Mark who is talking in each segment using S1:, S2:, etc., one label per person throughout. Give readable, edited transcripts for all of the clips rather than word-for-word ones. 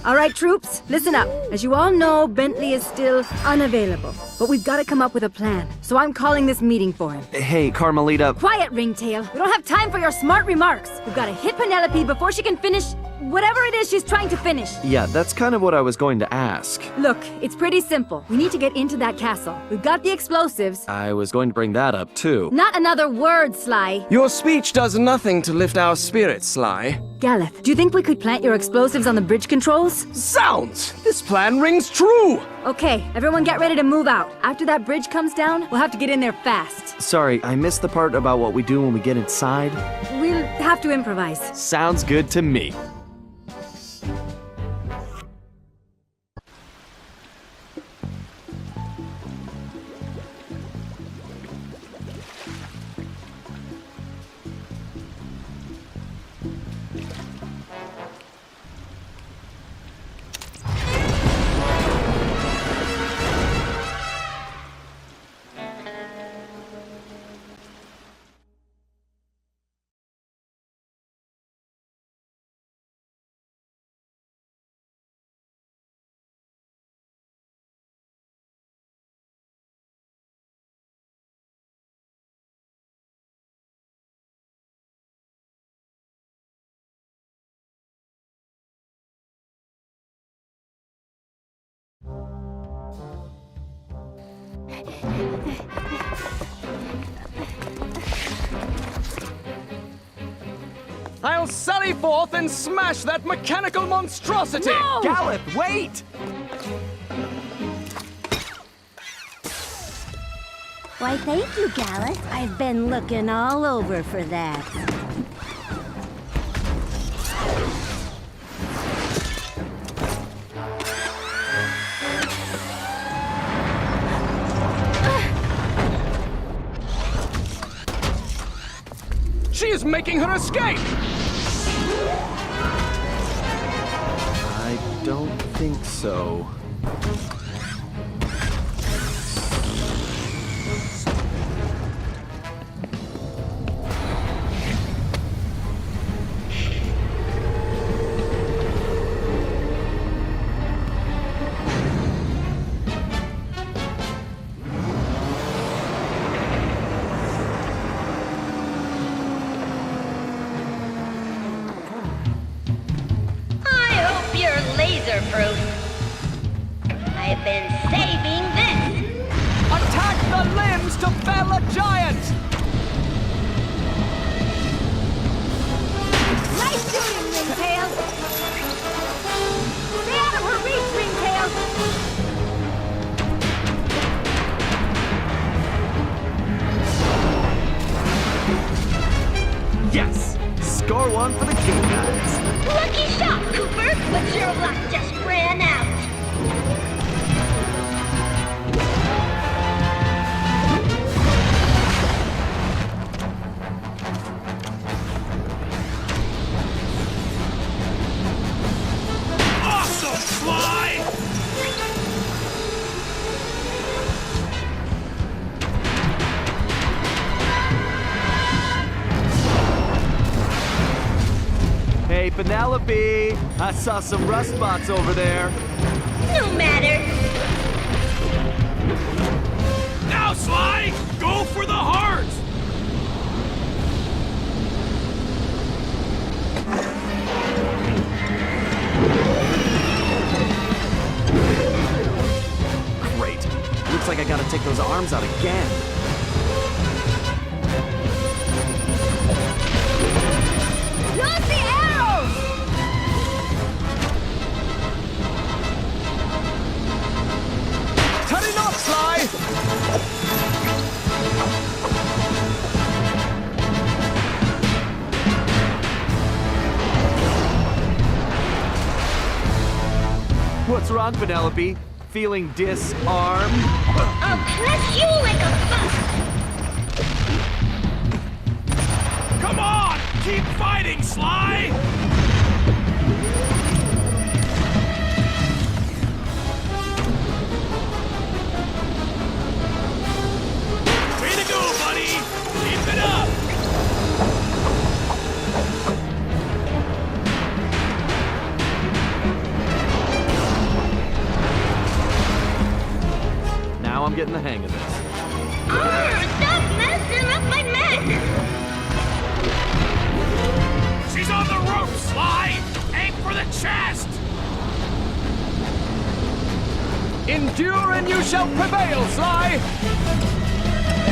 S1: All right, troops, listen up. As you all know, Bentley is still unavailable. But we've got to come up with a plan. So I'm calling this meeting for him.
S2: Hey, Carmelita.
S1: Quiet, Ringtail. We don't have time for your smart remarks. We've got to hit Penelope before she can finish whatever it is she's trying to finish.
S2: Yeah, that's kind of what I was going to ask.
S1: Look, it's pretty simple. We need to get into that castle. We've got the explosives.
S2: I was going to bring that up, too.
S1: Not another word, Sly.
S3: Your speech does nothing to lift our spirits, Sly.
S1: Galeth, do you think we could plant your explosives on the bridge controls?
S3: Zounds! This plan rings true!
S1: Okay, everyone get ready to move out. After that bridge comes down, we'll have to get in there fast.
S2: Sorry, I missed the part about what we do when we get inside.
S1: We'll have to improvise.
S2: Sounds good to me.
S3: I'll sally forth and smash that mechanical monstrosity!
S1: No!
S2: Galeth, wait!
S4: Why, thank you, Galeth. I've been looking all over for that.
S3: She is making her escape!
S2: I don't think so.
S4: I've been saving this!
S3: Attack the limbs to fell a giant!
S1: Nice shooting, Ringtail! Stay out of her reach, Ringtail!
S2: Yes! Score one for the King guys.
S4: Lucky shot, Cooper! But your luck just ran out!
S2: Hey, Penelope! I saw some rust spots over there.
S4: No matter!
S5: Now, Sly! Go for the heart!
S2: Great. Looks like I gotta take those arms out again.
S1: Use the arrows!
S3: Cut it off, Sly!
S2: What's wrong, Penelope? Feeling disarmed?
S4: I'll crush you like a bug!
S5: Come on! Keep fighting, Sly! Way to go, buddy! Keep it up!
S3: Endure and you shall prevail, Sly!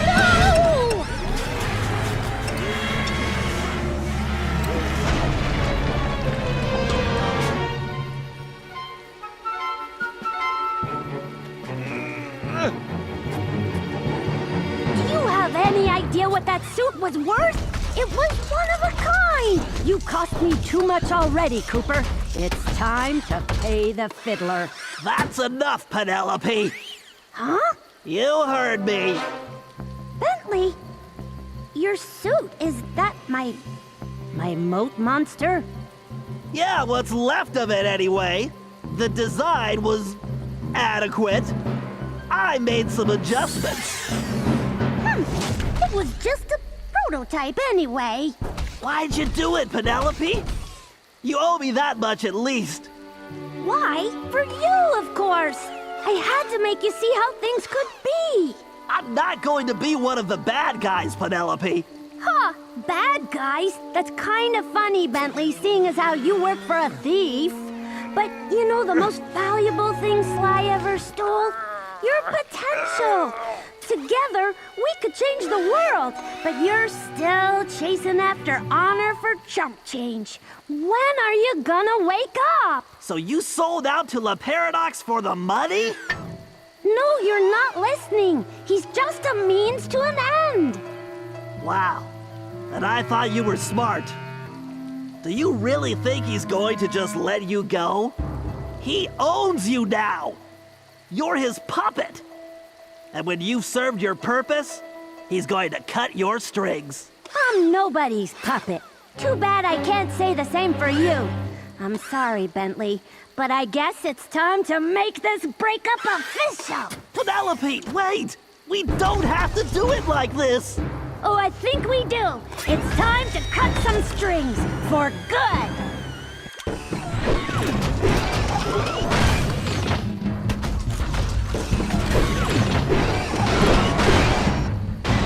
S4: No! Do you have any idea what that suit was worth? It was one of a kind! You cost me too much already, Cooper. It's time to pay the fiddler.
S6: That's enough, Penelope.
S4: Huh?
S6: You heard me.
S4: Bentley? Your suit, is that my moat monster?
S6: Yeah, what's left of it anyway. The design was adequate. I made some adjustments.
S4: It was just a prototype anyway.
S6: Why'd you do it, Penelope? You owe me that much at least.
S4: Why? For you, of course. I had to make you see how things could be.
S6: I'm not going to be one of the bad guys, Penelope.
S4: Huh, bad guys? That's kind of funny, Bentley, seeing as how you work for a thief. But you know the most valuable thing Sly ever stole? Your potential. Together, we could change the world, but you're still chasing after honor for chump change. When are you gonna wake up?
S6: So you sold out to La Paradox for the money?
S4: No, you're not listening. He's just a means to an end.
S6: Wow. And I thought you were smart. Do you really think he's going to just let you go? He owns you now. You're his puppet. And when you've served your purpose, he's going to cut your strings.
S4: I'm nobody's puppet. Too bad I can't say the same for you. I'm sorry, Bentley, but I guess it's time to make this breakup official.
S6: Penelope, wait! We don't have to do it like this!
S4: Oh, I think we do. It's time to cut some strings for good.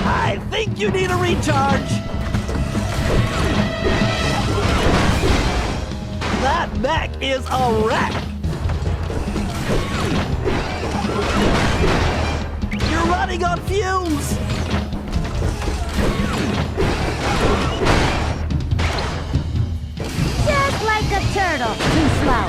S6: I think you need a recharge! That mech is a wreck! You're running on fumes!
S4: Just like a turtle, too slow.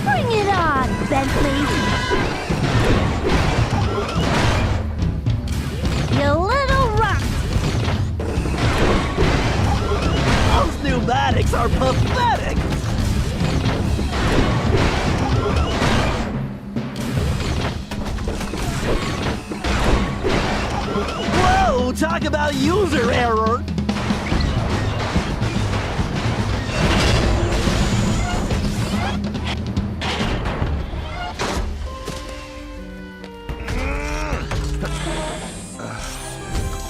S4: Bring it on, Bentley. You little runt.
S6: Those pneumatics are pathetic! Whoa! Talk about user error!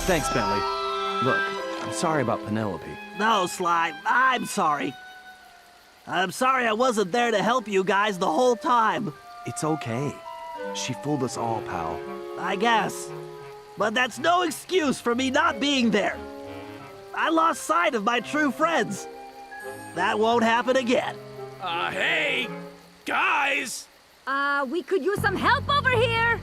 S3: Thanks, Bentley. Look, I'm sorry about Penelope.
S6: No, Sly, I'm sorry. I'm sorry I wasn't there to help you guys the whole time.
S2: It's okay. She fooled us all, pal.
S6: I guess. But that's no excuse for me not being there. I lost sight of my true friends. That won't happen again.
S5: Hey! Guys!
S1: We could use some help over here.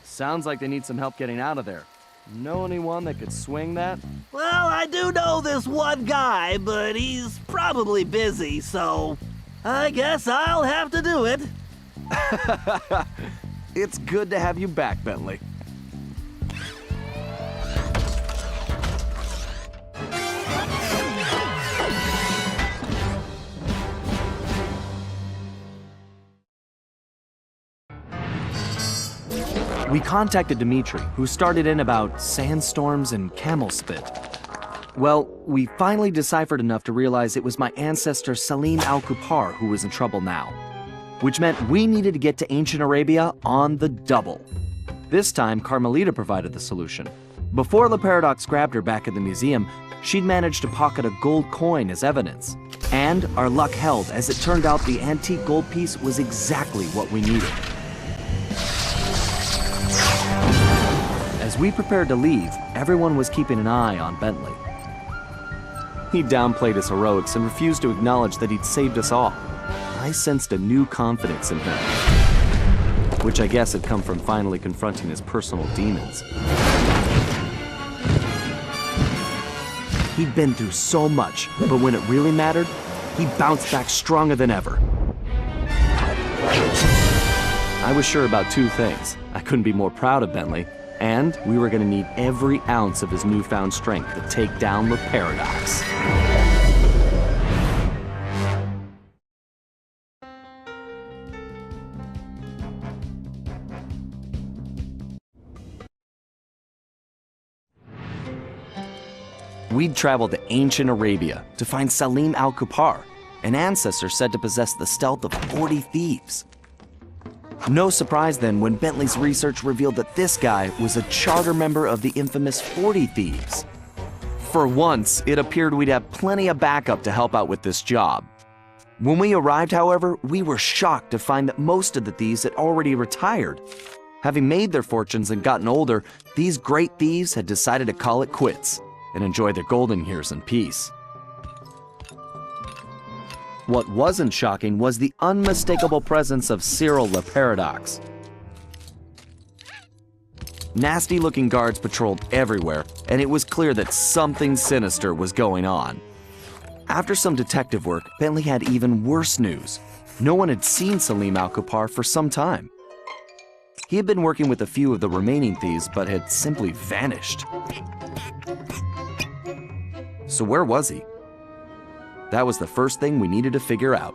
S3: Sounds like they need some help getting out of there. Know anyone that could swing that?
S6: Well, I do know this one guy, but he's probably busy, so I guess I'll have to do it.
S2: It's good to have you back, Bentley. We contacted Dimitri, who started in about sandstorms and camel spit. Well, we finally deciphered enough to realize it was my ancestor Salim al-Kupar who was in trouble now, which meant we needed to get to ancient Arabia on the double. This time, Carmelita provided the solution. Before La Paradox grabbed her back at the museum, she'd managed to pocket a gold coin as evidence. And our luck held, as it turned out the antique gold piece was exactly what we needed. As we prepared to leave, everyone was keeping an eye on Bentley. He downplayed his heroics and refused to acknowledge that he'd saved us all. I sensed a new confidence in him, which I guess had come from finally confronting his personal demons. He'd been through so much, but when it really mattered, he bounced back stronger than ever. I was sure about two things. I couldn't be more proud of Bentley, and we were going to need every ounce of his newfound strength to take down the Paradox. We'd traveled to ancient Arabia to find Salim al-Kupar, an ancestor said to possess the stealth of 40 thieves. No surprise then when Bentley's research revealed that this guy was a charter member of the infamous 40 Thieves. For once, it appeared we'd have plenty of backup to help out with this job. When we arrived, however, we were shocked to find that most of the thieves had already retired. Having made their fortunes and gotten older, these great thieves had decided to call it quits and enjoy their golden years in peace. What wasn't shocking was the unmistakable presence of Cyril the Paradox. Nasty-looking guards patrolled everywhere, and it was clear that something sinister was going on. After some detective work, Bentley had even worse news. No one had seen Salim al-Kupar for some time. He had been working with a few of the remaining thieves, but had simply vanished. So where was he? That was the first thing we needed to figure out.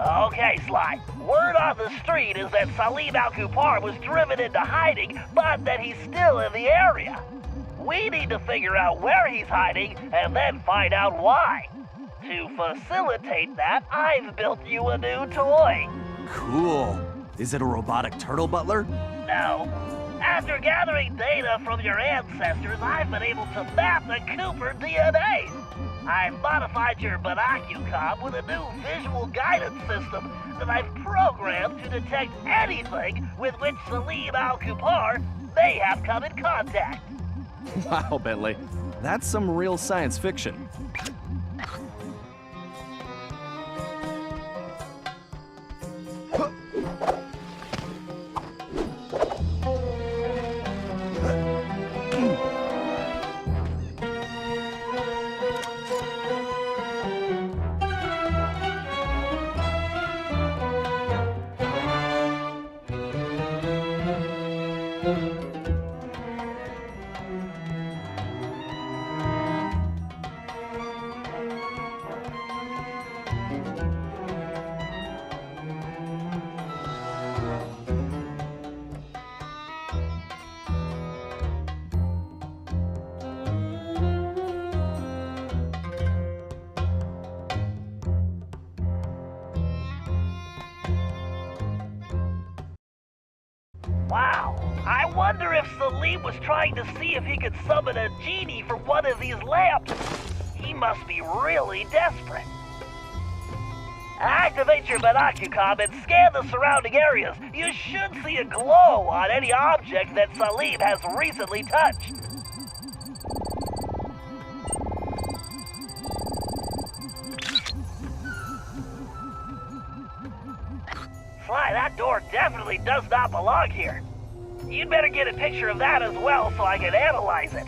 S6: Okay, Sly. Word on the street is that Salim al-Kupar was driven into hiding, but that he's still in the area. We need to figure out where he's hiding and then find out why. To facilitate that, I've built you a new toy.
S2: Cool. Is it a robotic turtle butler?
S6: No. After gathering data from your ancestors, I've been able to map the Cooper DNA. I've modified your binocular with a new visual guidance system that I've programmed to detect anything with which Salim al-Kupar may have come in contact.
S2: Wow, Bentley. That's some real science fiction.
S6: Wow, I wonder if Salim was trying to see if he could summon a genie from one of these lamps. He must be really desperate. Activate your binocular and scan the surrounding areas. You should see a glow on any object that Salim has recently touched. Sly, that door definitely does not belong here. You'd better get a picture of that as well so I can analyze it.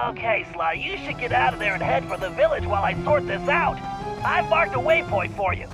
S6: Okay, Sly, you should get out of there and head for the village while I sort this out. I've marked a waypoint for you.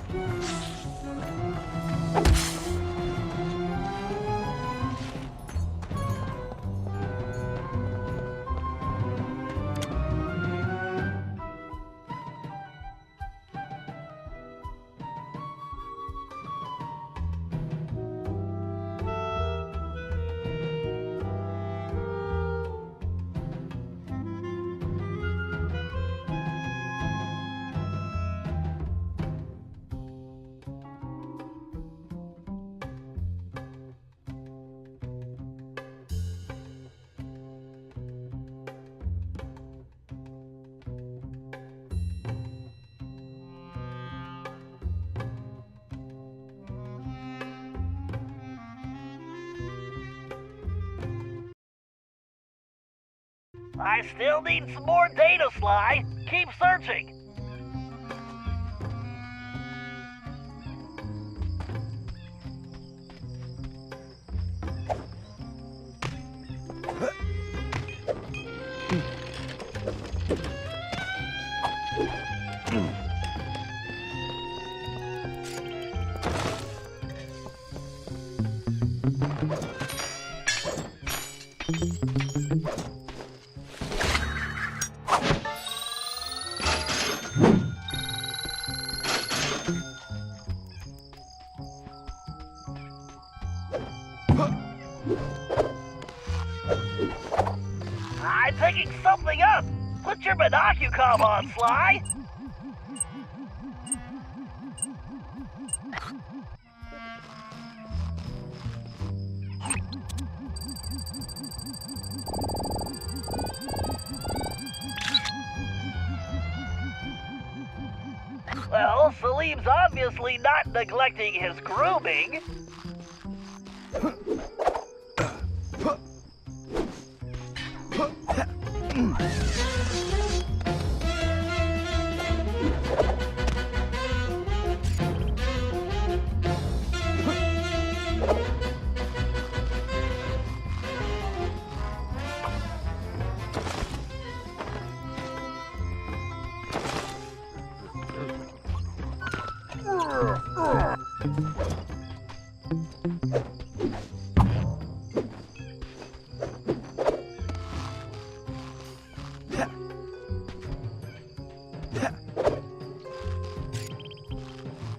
S6: I still need some more data, Sly. Keep searching. I'm picking something up. Put your binocular on, Sly. Well, Salim's obviously not neglecting his grooming.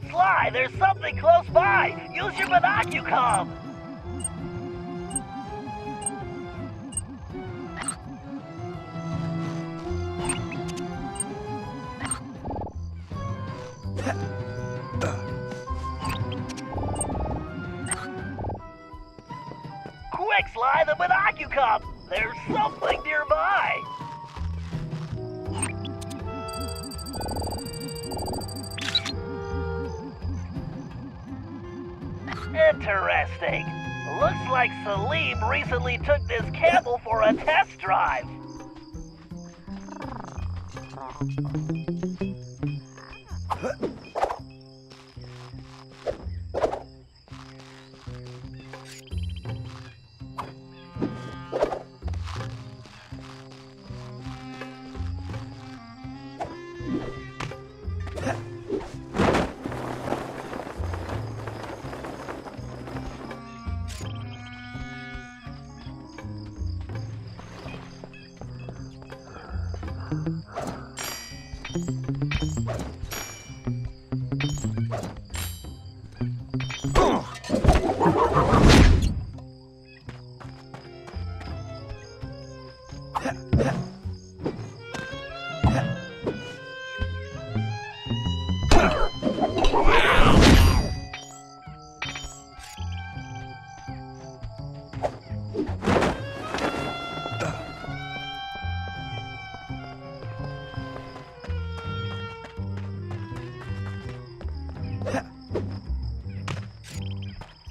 S6: Sly, there's something close by. Use your binocular. Quick, Sly, the binocular. There's something nearby. Interesting. Looks like Salim recently took this camel for a test drive.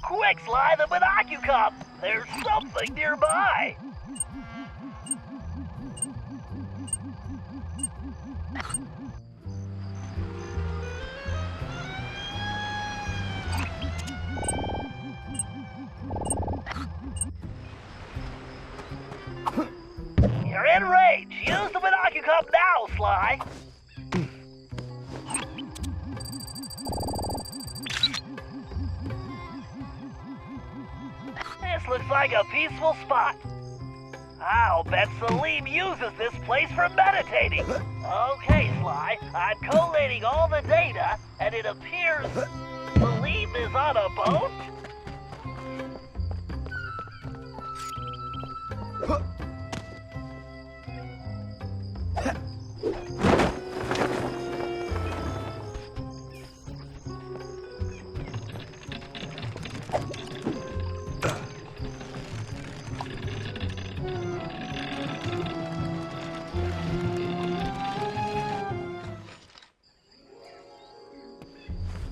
S6: Quick, Sly, the binocular. There's something nearby. You're in range. Use the binocular now, Sly. This looks like a peaceful spot. I'll bet Salim uses this place for meditating. Okay, Sly, I'm collating all the data, and it appears Salim is on a boat?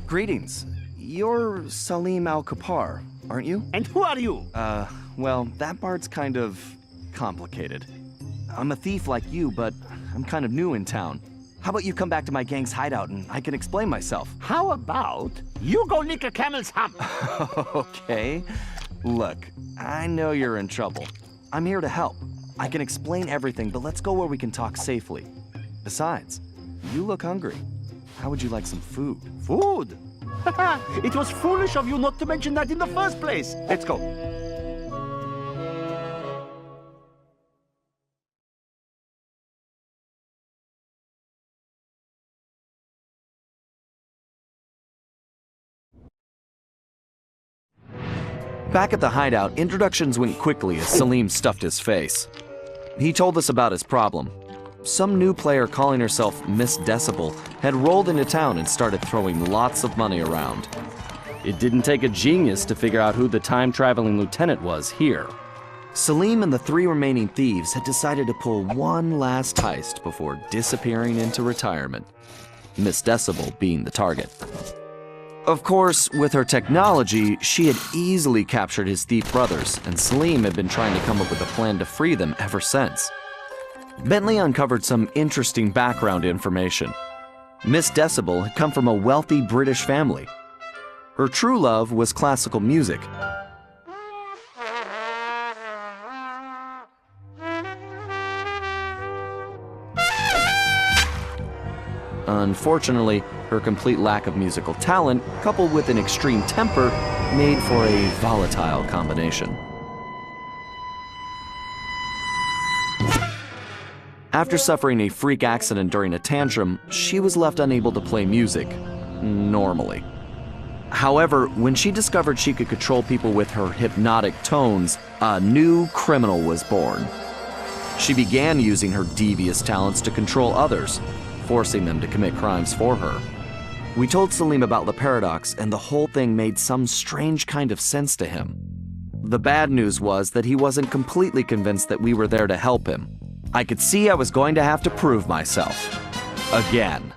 S2: Greetings. You're Salim Al-Kapar, aren't you?
S6: And who are you?
S2: Well, that part's kind of complicated. I'm a thief like you, but I'm kind of new in town. How about you come back to my gang's hideout and I can explain myself?
S7: How about you go lick a camel's hump?
S2: Okay. Look, I know you're in trouble. I'm here to help. I can explain everything, but let's go where we can talk safely. Besides, you look hungry. How would you like some food?
S7: Food? It was foolish of you not to mention that in the first place. Let's go.
S2: Back at the hideout, introductions went quickly as Salim stuffed his face. He told us about his problem. Some new player calling herself Miss Decibel had rolled into town and started throwing lots of money around. It didn't take a genius to figure out who the time-traveling lieutenant was here. Salim and the 3 remaining thieves had decided to pull one last heist before disappearing into retirement, Miss Decibel being the target. Of course, with her technology, she had easily captured his thief brothers, and Salim had been trying to come up with a plan to free them ever since. Bentley uncovered some interesting background information. Miss Decibel had come from a wealthy British family. Her true love was classical music. Unfortunately, her complete lack of musical talent, coupled with an extreme temper, made for a volatile combination. After suffering a freak accident during a tantrum, she was left unable to play music normally. However, when she discovered she could control people with her hypnotic tones, a new criminal was born. She began using her devious talents to control others, forcing them to commit crimes for her. We told Salim about the paradox, and the whole thing made some strange kind of sense to him. The bad news was that he wasn't completely convinced that we were there to help him. I could see I was going to have to prove myself. Again.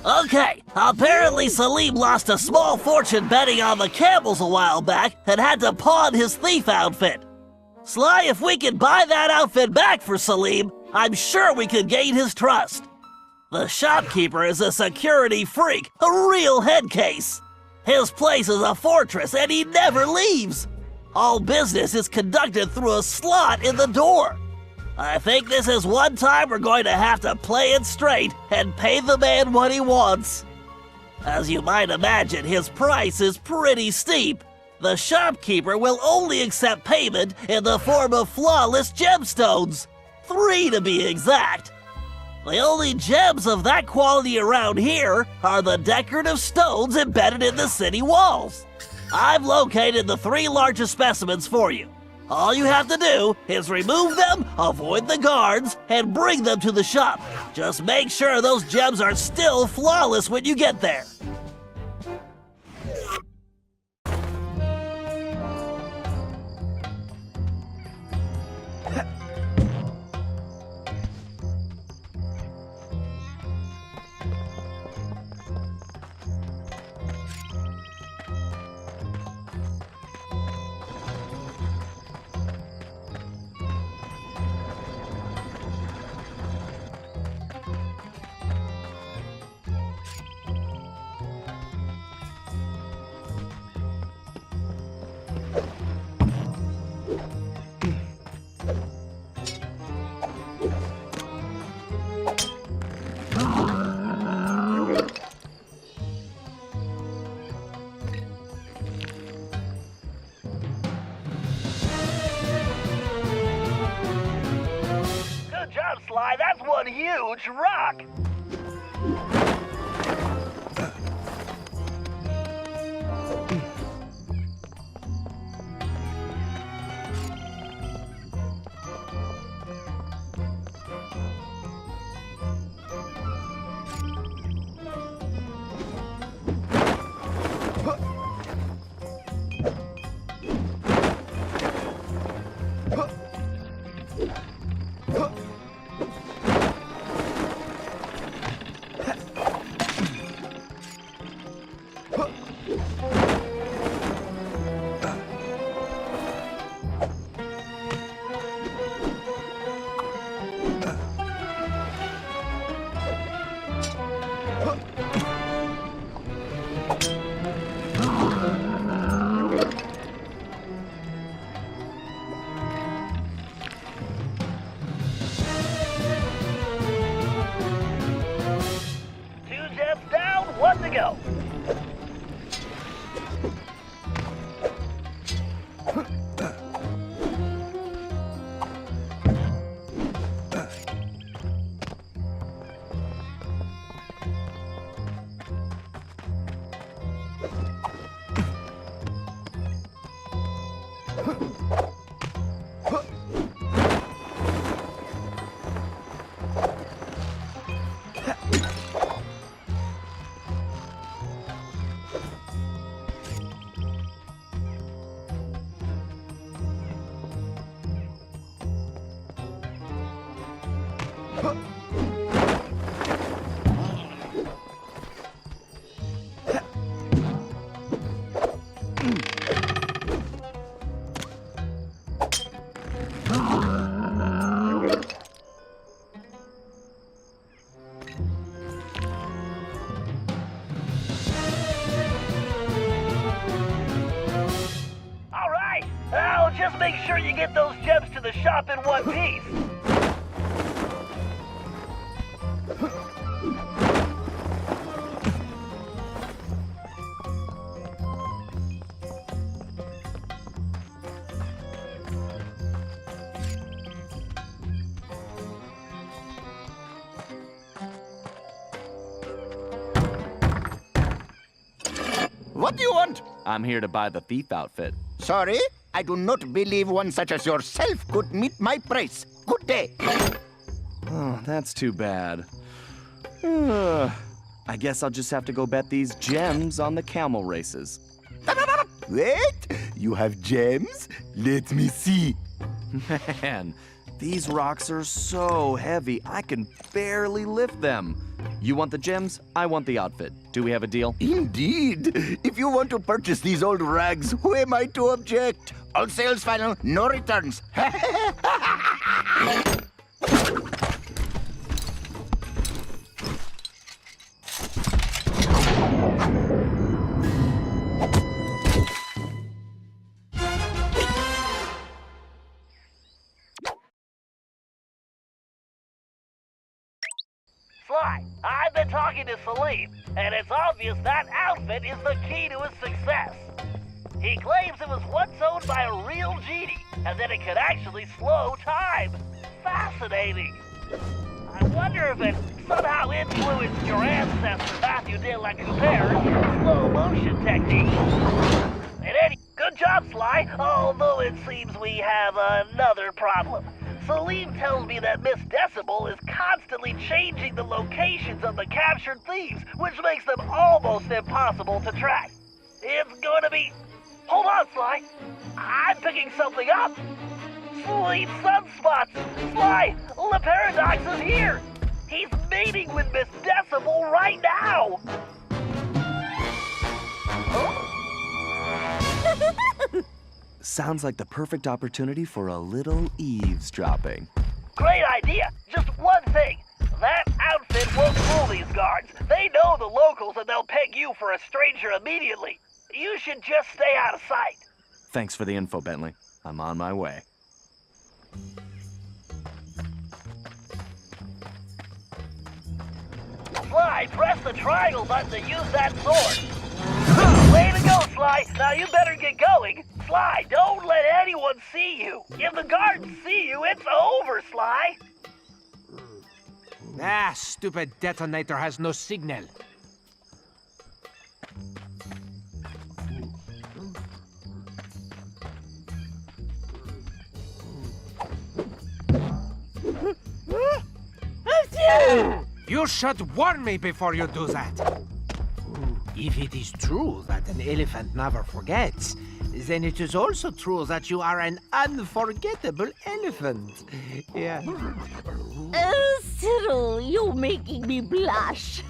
S6: Okay, apparently Salim lost a small fortune betting on the camels a while back and had to pawn his thief outfit. Sly, if we can buy that outfit back for Salim, I'm sure we could gain his trust. The shopkeeper is a security freak, a real head case. His place is a fortress and he never leaves. All business is conducted through a slot in the door. I think this is one time we're going to have to play it straight and pay the man what he wants. As you might imagine, his price is pretty steep. The shopkeeper will only accept payment in the form of flawless gemstones. 3 to be exact. The only gems of that quality around here are the decorative stones embedded in the city walls. I've located the 3 largest specimens for you. All you have to do is remove them, avoid the guards, and bring them to the shop. Just make sure those gems are still flawless when you get there.
S5: Good job, Sly. That's one huge rock. One to go. Just make sure you get those gems to the shop in one piece.
S7: What do you want?
S3: I'm here to buy the thief outfit.
S7: Sorry, I do not believe one such as yourself could meet my price. Good day.
S3: Oh, that's too bad. I guess I'll just have to go bet these gems on the camel races.
S7: Wait, you have gems? Let me see.
S3: Man, These rocks are so heavy, I can barely lift them. You want the gems? I want the outfit. Do we have a deal?
S7: Indeed. If you want to purchase these old rags, who am I to object? All sales final, no returns.
S5: Sly, I've been talking to Salim, and it's obvious that outfit is the key to his success. He claims it was once owned by a real genie, and that it could actually slow time. Fascinating. I wonder if it somehow influenced your ancestor Matthew de la Coupeur's slow motion technique. Good job, Sly, although it seems we have another problem. Salim tells me that Miss Decibel is constantly changing the locations of the captured thieves, which makes them almost impossible to track. It's going to be... Hold on, Sly. I'm picking something up. Sweet sunspots. Sly, Le Paradox is here. He's meeting with Miss Decibel right now.
S2: Sounds like the perfect opportunity for a little eavesdropping.
S5: Great idea. Just one thing. That outfit won't fool these guards. They know the locals and they'll peg you for a stranger immediately. You should just stay out of sight.
S2: Thanks for the info, Bentley. I'm on my way.
S5: Sly, press the triangle button to use that sword. Way to go, Sly. Now you better get going. Sly, don't let anyone see you. If the guards see you, it's over, Sly.
S8: Ah, stupid detonator has no signal. You should warn me before you do that. If it is true that an elephant never forgets, then it is also true that you are an unforgettable elephant. Yeah.
S4: Oh, Cyril, you're making me blush.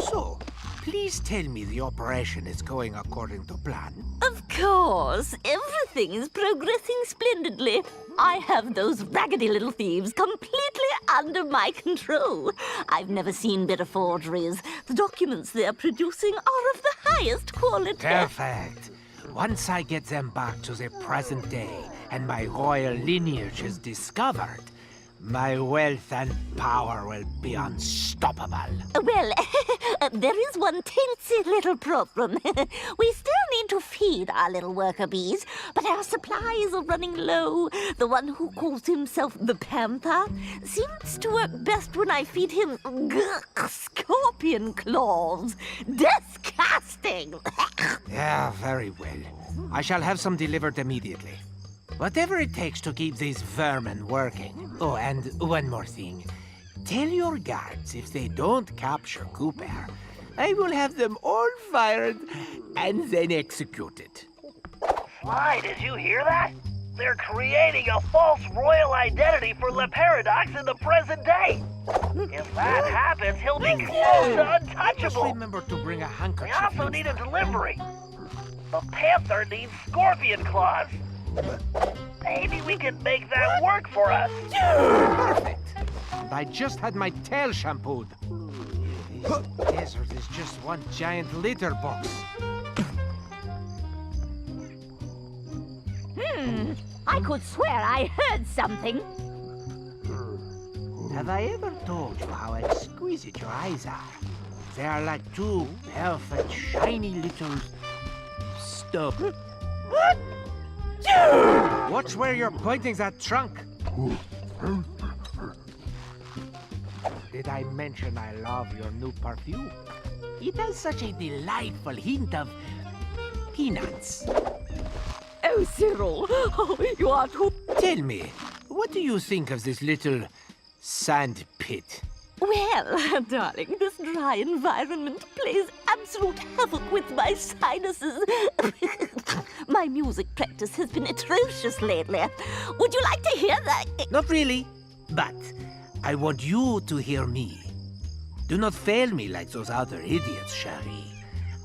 S8: So, please tell me the operation is going according to plan.
S4: Of course, everything is progressing splendidly. I have those raggedy little thieves completely under my control. I've never seen better forgeries. The documents they're producing are of the highest quality.
S8: Perfect. Once I get them back to the present day and my royal lineage is discovered, my wealth and power will be unstoppable.
S4: Well, there is one teensy little problem. We still need to feed our little worker bees, but our supplies are running low. The one who calls himself the Panther seems to work best when I feed him scorpion claws. Disgusting!
S8: Yeah, very well. I shall have some delivered immediately. Whatever it takes to keep these vermin working. Oh, and one more thing. Tell your guards if they don't capture Cooper, I will have them all fired and then executed.
S5: Sly, did you hear that? They're creating a false royal identity for Le Paradox in the present day. If that happens, he'll be close to untouchable.
S8: Just remember to bring a
S5: We
S8: handkerchief.
S5: also need a delivery. The Panther needs scorpion claws. Maybe we can make that work for us.
S8: Perfect. And I just had my tail shampooed. This desert is just one giant litter box.
S4: I could swear I heard something.
S8: Have I ever told you how exquisite your eyes are? They are like two perfect, shiny little... Stop. Watch where you're pointing that trunk. Did I mention I love your new perfume? It has such a delightful hint of peanuts.
S4: Oh, Cyril, you are too...
S8: Tell me, what do you think of this little sand pit?
S4: Well, darling, this dry environment plays absolute havoc with my sinuses.
S9: My music practice has been atrocious lately. Would you like to hear that?
S8: Not really, but I want you to hear me. Do not fail me like those other idiots, Cherie.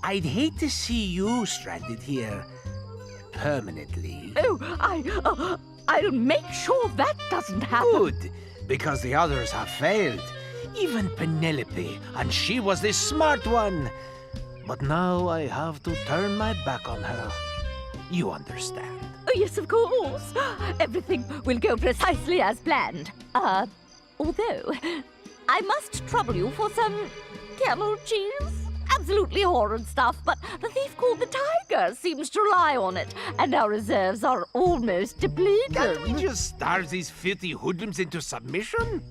S8: I'd hate to see you stranded here permanently.
S9: Oh, I'll make sure that doesn't happen.
S8: Good, because the others have failed. Even Penelope, and she was the smart one. But now I have to turn my back on her. You understand.
S9: Oh, yes, of course. Everything will go precisely as planned. Although, I must trouble you for some camel cheese. Absolutely horrid stuff, but the thief called the Tiger seems to rely on it, and our reserves are almost depleted.
S8: Can't we just starve these filthy hoodlums into submission?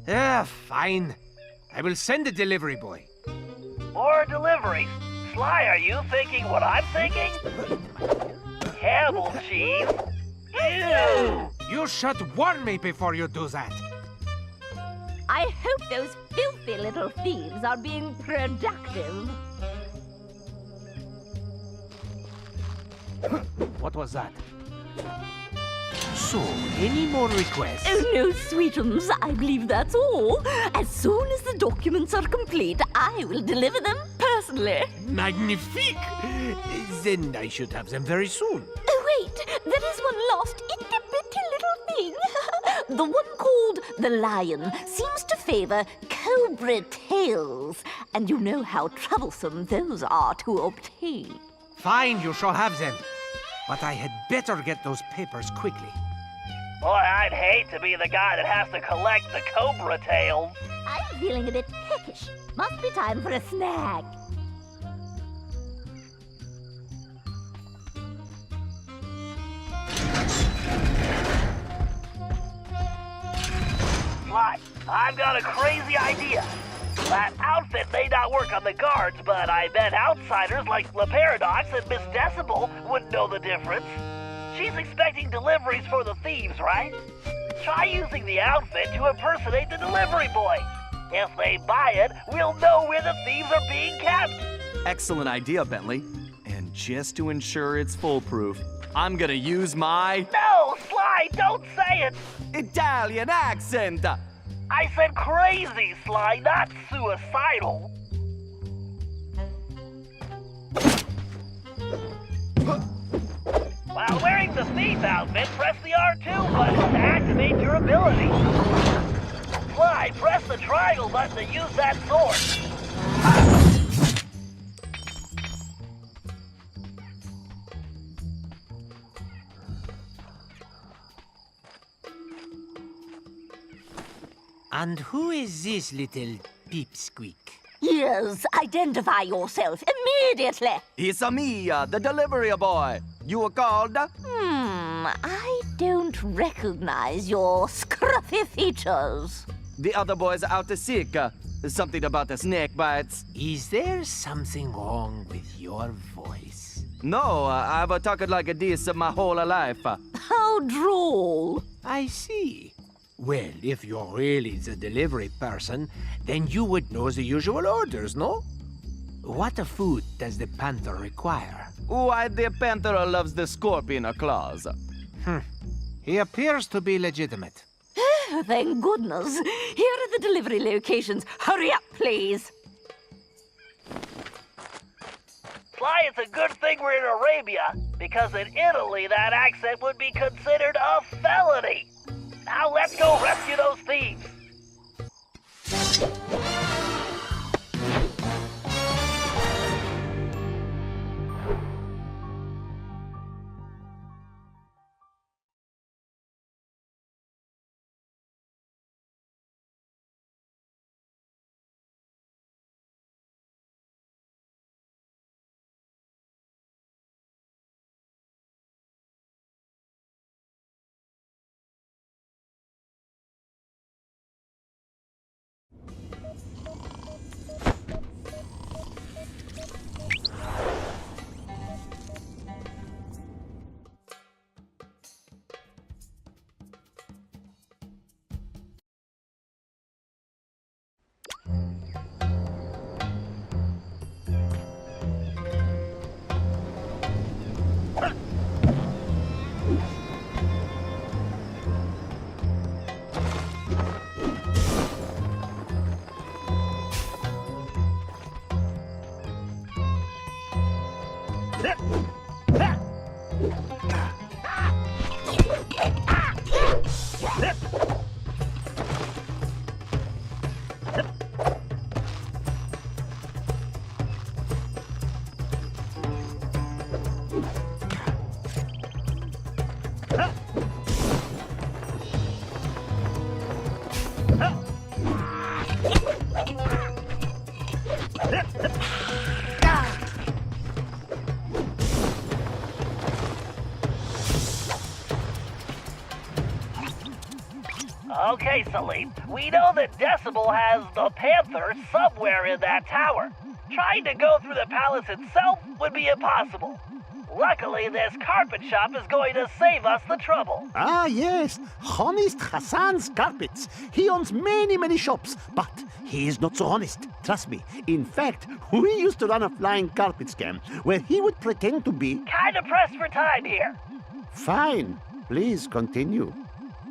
S8: Fine. I will send a delivery boy.
S5: More deliveries. Sly, are you thinking what I'm thinking? Camel cheese? Ew!
S8: You should warn me before you do that.
S9: I hope those filthy little thieves are being productive.
S8: What was that? So, any more requests?
S9: Oh, no, sweetums. I believe that's all. As soon as the documents are complete, I will deliver them personally.
S8: Magnifique! Then I should have them very soon.
S9: Oh, wait. There is one last itty-bitty little thing. The one called the Lion seems to favor cobra tails, and you know how troublesome those are to obtain.
S8: Fine, you shall have them. But I had better get those papers quickly.
S5: Boy, I'd hate to be the guy that has to collect the cobra tails.
S4: I'm feeling a bit peckish. Must be time for a snack.
S5: Sly, I've got a crazy idea. That outfit may not work on the guards, but I bet outsiders like Le Paradox and Miss Decibel wouldn't know the difference. She's expecting deliveries for the thieves, right? Try using the outfit to impersonate the delivery boy. If they buy it, we'll know where the thieves are being kept.
S3: Excellent idea, Bentley. And just to ensure it's foolproof, I'm gonna use my
S5: No, Sly, don't say it.
S3: Italian accent.
S5: I said crazy, Sly, not suicidal. While wearing the thief outfit, press the R2 button to activate your ability. Sly, press the triangle button to use that sword.
S8: And who is this little peepsqueak?
S9: Yes, identify yourself immediately.
S3: It's me, the delivery boy. You were called?
S9: I don't recognize your scruffy features.
S3: The other boys are out to sick. Something about the snake bites.
S8: Is there something wrong with your voice?
S3: No, I've talked like this my whole life.
S9: How droll.
S8: I see. Well, if you're really the delivery person, then you would know the usual orders, no? What food does the panther require?
S3: Why, the panther loves the scorpion claws.
S8: He appears to be legitimate.
S9: Thank goodness. Here are the delivery locations. Hurry up, please.
S5: Sly, it's a good thing we're in Arabia, because in Italy that accent would be considered a felony. Now let's go rescue those thieves. Okay, Salim. We know that Decibel has the Panther somewhere in that tower. Trying to go through the palace itself would be impossible. Luckily, this carpet shop is going to save us the trouble.
S10: Ah, yes. Honest Hassan's Carpets. He owns many shops, but he is not so honest. Trust me. In fact, we used to run a flying carpet scam where he would pretend to be...
S5: Kinda pressed for time here.
S10: Fine. Please continue.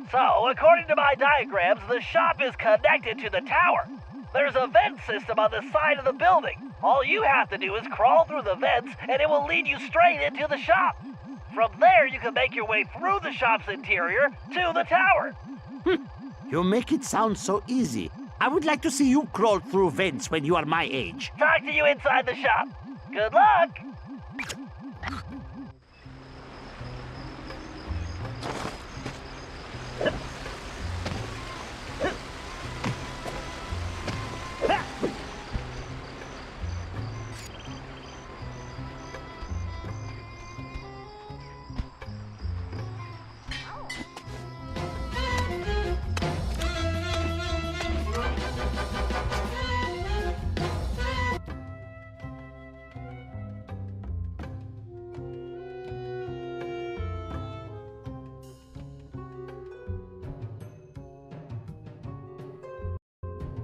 S5: So, according to my diagrams, the shop is connected to the tower. There's a vent system on the side of the building. All you have to do is crawl through the vents, and it will lead you straight into the shop. From there, you can make your way through the shop's interior to the tower.
S10: You make it sound so easy. I would like to see you crawl through vents when you are my age.
S5: Talk to you inside the shop. Good luck!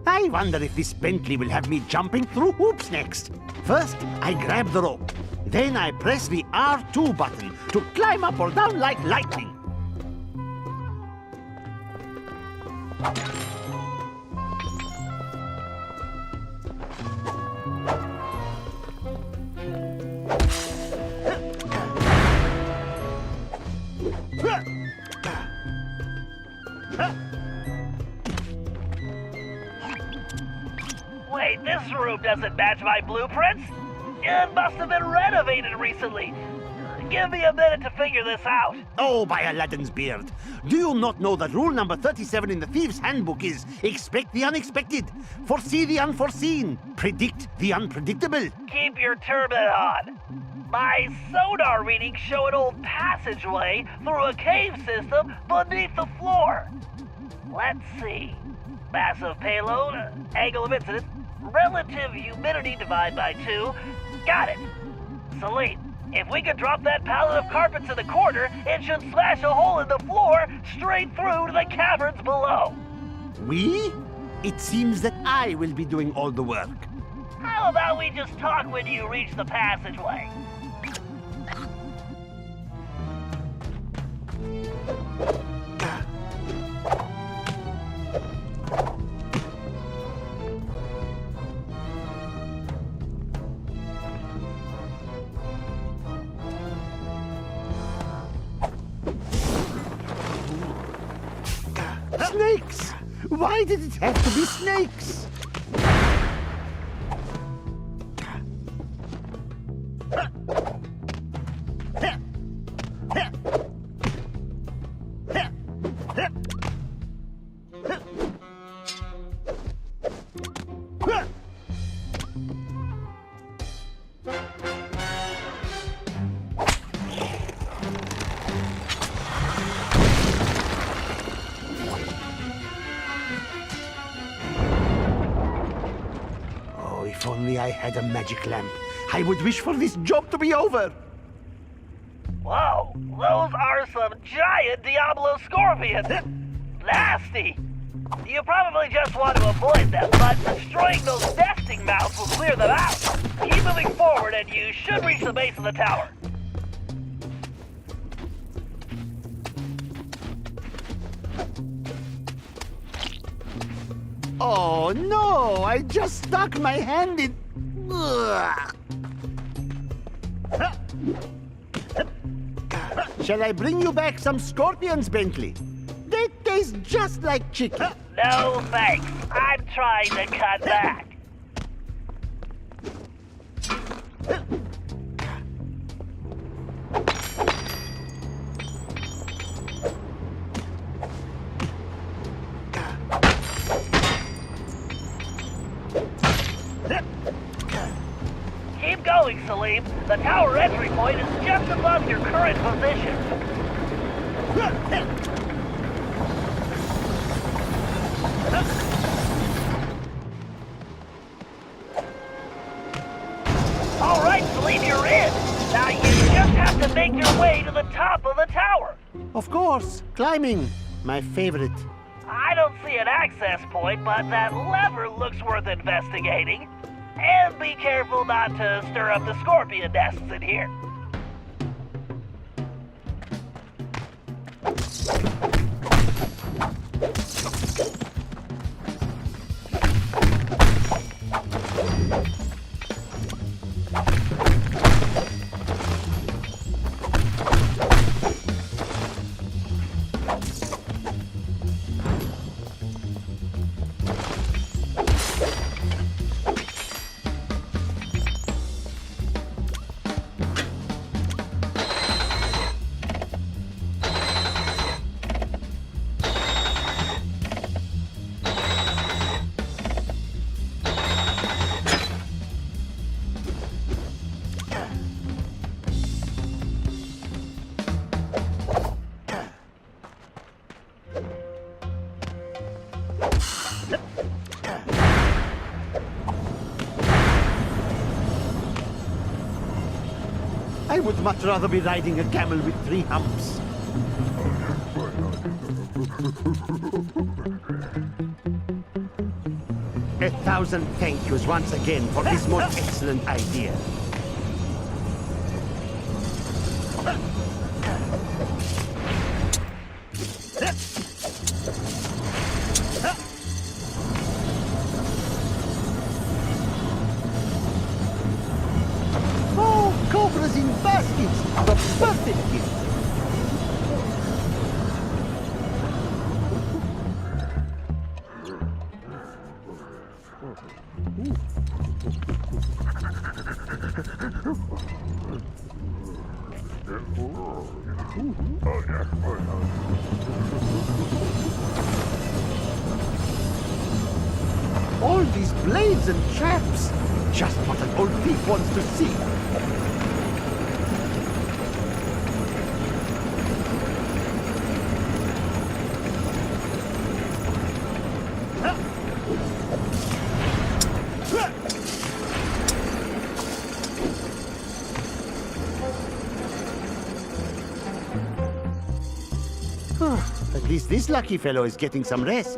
S10: I wonder if this Bentley will have me jumping through hoops next. First, I grab the rope. Then I press the R2 button to climb up or down like lightning.
S5: Wait, this room doesn't match my blueprints? It must have been renovated recently. Give me a minute to figure this out.
S10: Oh, by Aladdin's beard. Do you not know that rule number 37 in the Thieves' Handbook is expect the unexpected, foresee the unforeseen, predict the unpredictable?
S5: Keep your turban on. My sonar readings show an old passageway through a cave system beneath the floor. Let's see. Massive payload, angle of incidence, relative humidity divided by 2. Got it. Salim, if we could drop that pallet of carpets in the corner, it should smash a hole in the floor straight through to the caverns below.
S10: We? It seems that I will be doing all the work.
S5: How about we just talk when you reach the passageway?
S10: Snakes! Why did it have to be snakes? If only I had a magic lamp, I would wish for this job to be over.
S5: Whoa, those are some giant Diablo scorpions. Nasty. You probably just want to avoid them, but destroying those nesting mounts will clear them out. Keep moving forward and you should reach the base of the tower.
S10: Oh no, I just stuck my hand in... Ugh. Shall I bring you back some scorpions, Bentley? They taste just like chicken.
S5: No thanks, I'm trying to cut back. Keep going, Salim. The tower entry point is just above your current position.
S10: Of course, climbing. My favorite.
S5: I don't see an access point, but that lever looks worth investigating. And be careful not to stir up the scorpion nests in here.
S10: I would much rather be riding a camel with 3 humps. A thousand thank yous once again for this most excellent idea. Oh, cobras in baskets! The perfect gift! All these blades and traps! Just what an old thief wants to see! At least this lucky fellow is getting some rest.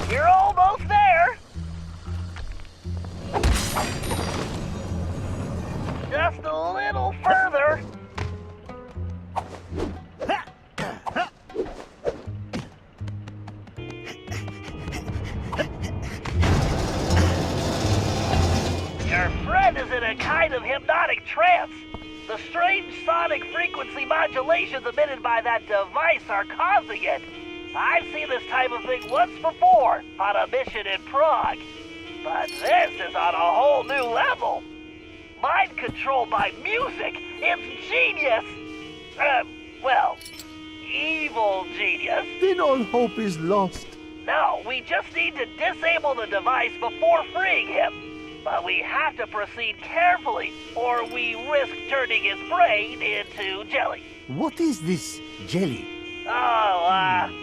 S5: You're almost there. Just a little further. Your friend is in a kind of hypnotic trance. The strange sonic frequency modulations emitted by that device are causing it. I've seen this type of thing once before on a mission in Prague. But this is on a whole new level. Mind control by music. It's genius. Well, evil genius.
S10: Then all hope is lost.
S5: No, we just need to disable the device before freeing him. But we have to proceed carefully, or we risk turning his brain into jelly.
S10: What is this jelly?
S5: Oh,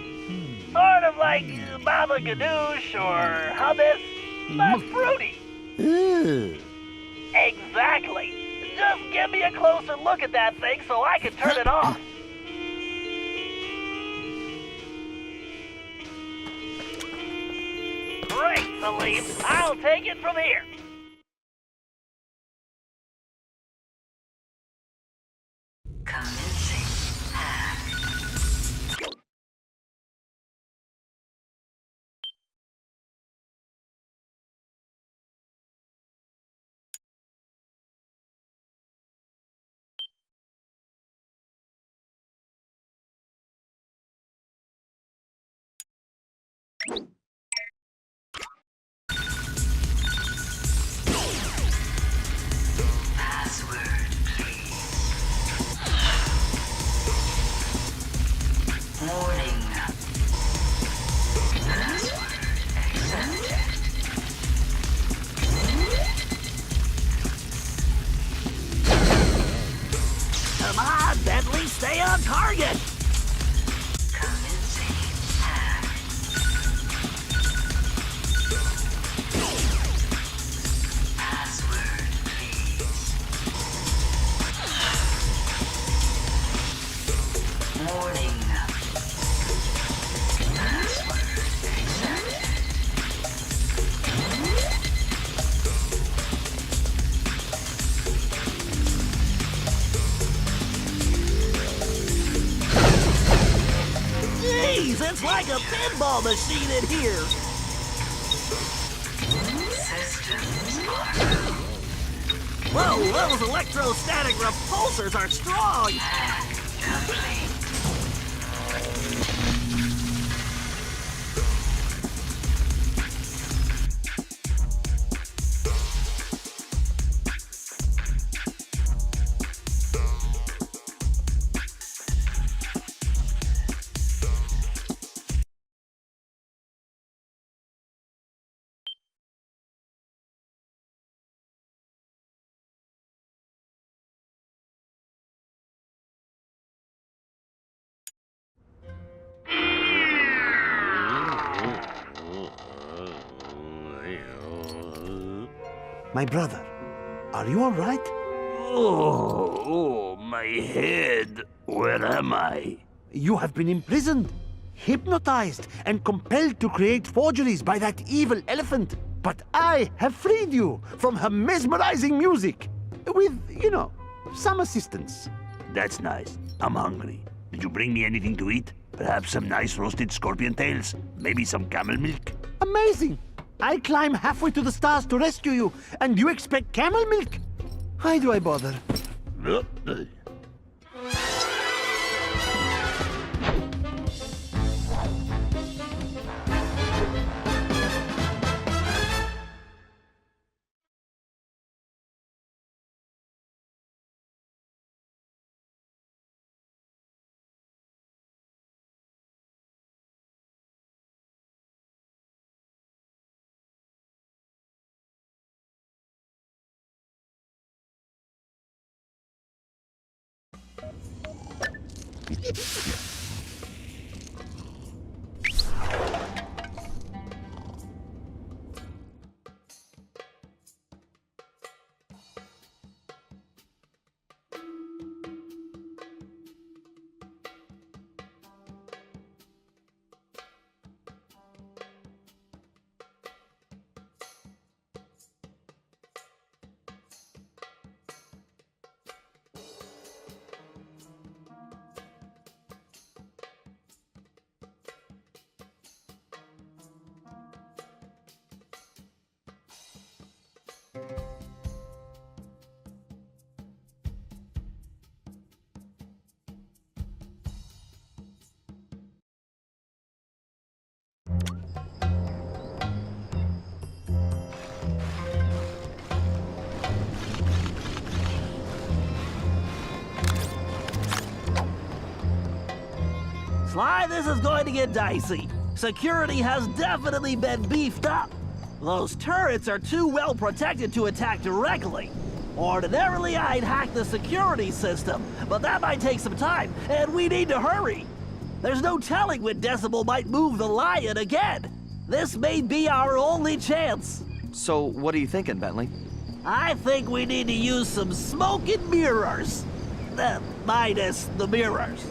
S5: sort of like baba ganoush or hummus, but fruity.
S10: Ugh.
S5: Exactly. Just give me a closer look at that thing so I can turn it off. Great, Salim. I'll take it from here.
S6: Stay on target! Jeez, it's like a pinball machine in here! Whoa, those electrostatic repulsors are strong!
S10: My brother, are you all right?
S7: Oh, my head. Where am I?
S10: You have been imprisoned, hypnotized, and compelled to create forgeries by that evil elephant. But I have freed you from her mesmerizing music. With, some assistance.
S7: That's nice. I'm hungry. Did you bring me anything to eat? Perhaps some nice roasted scorpion tails? Maybe some camel milk?
S10: Amazing! I climb halfway to the stars to rescue you, and you expect camel milk? Why do I bother?
S6: Sly, this is going to get dicey. Security has definitely been beefed up. Those turrets are too well protected to attack directly. Ordinarily, I'd hack the security system, but that might take some time, and we need to hurry. There's no telling when Decibel might move the lion again. This may be our only chance.
S2: So, what are you thinking, Bentley?
S6: I think we need to use some smoke and mirrors. Minus the mirrors.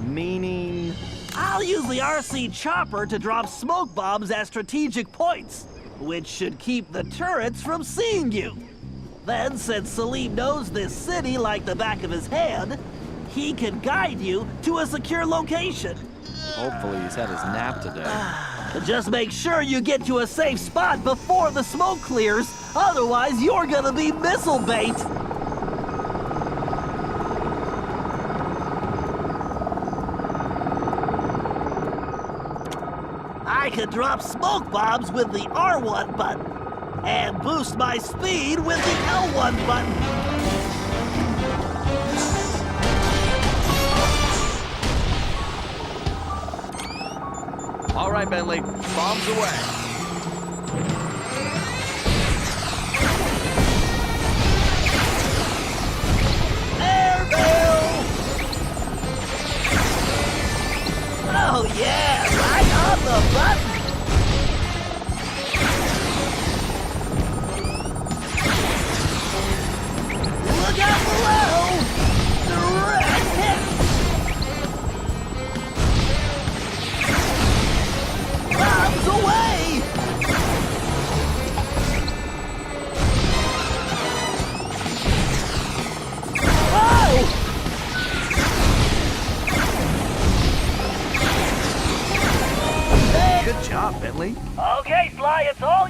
S2: Meaning?
S6: I'll use the RC chopper to drop smoke bombs at strategic points, which should keep the turrets from seeing you. Then, since Salim knows this city like the back of his hand, he can guide you to a secure location.
S2: Hopefully he's had his nap today.
S6: Just make sure you get to a safe spot before the smoke clears, otherwise you're gonna be missile bait. I can drop smoke bombs with the R1 button, and boost my speed with the L1 button.
S3: All right, Bentley, bombs away.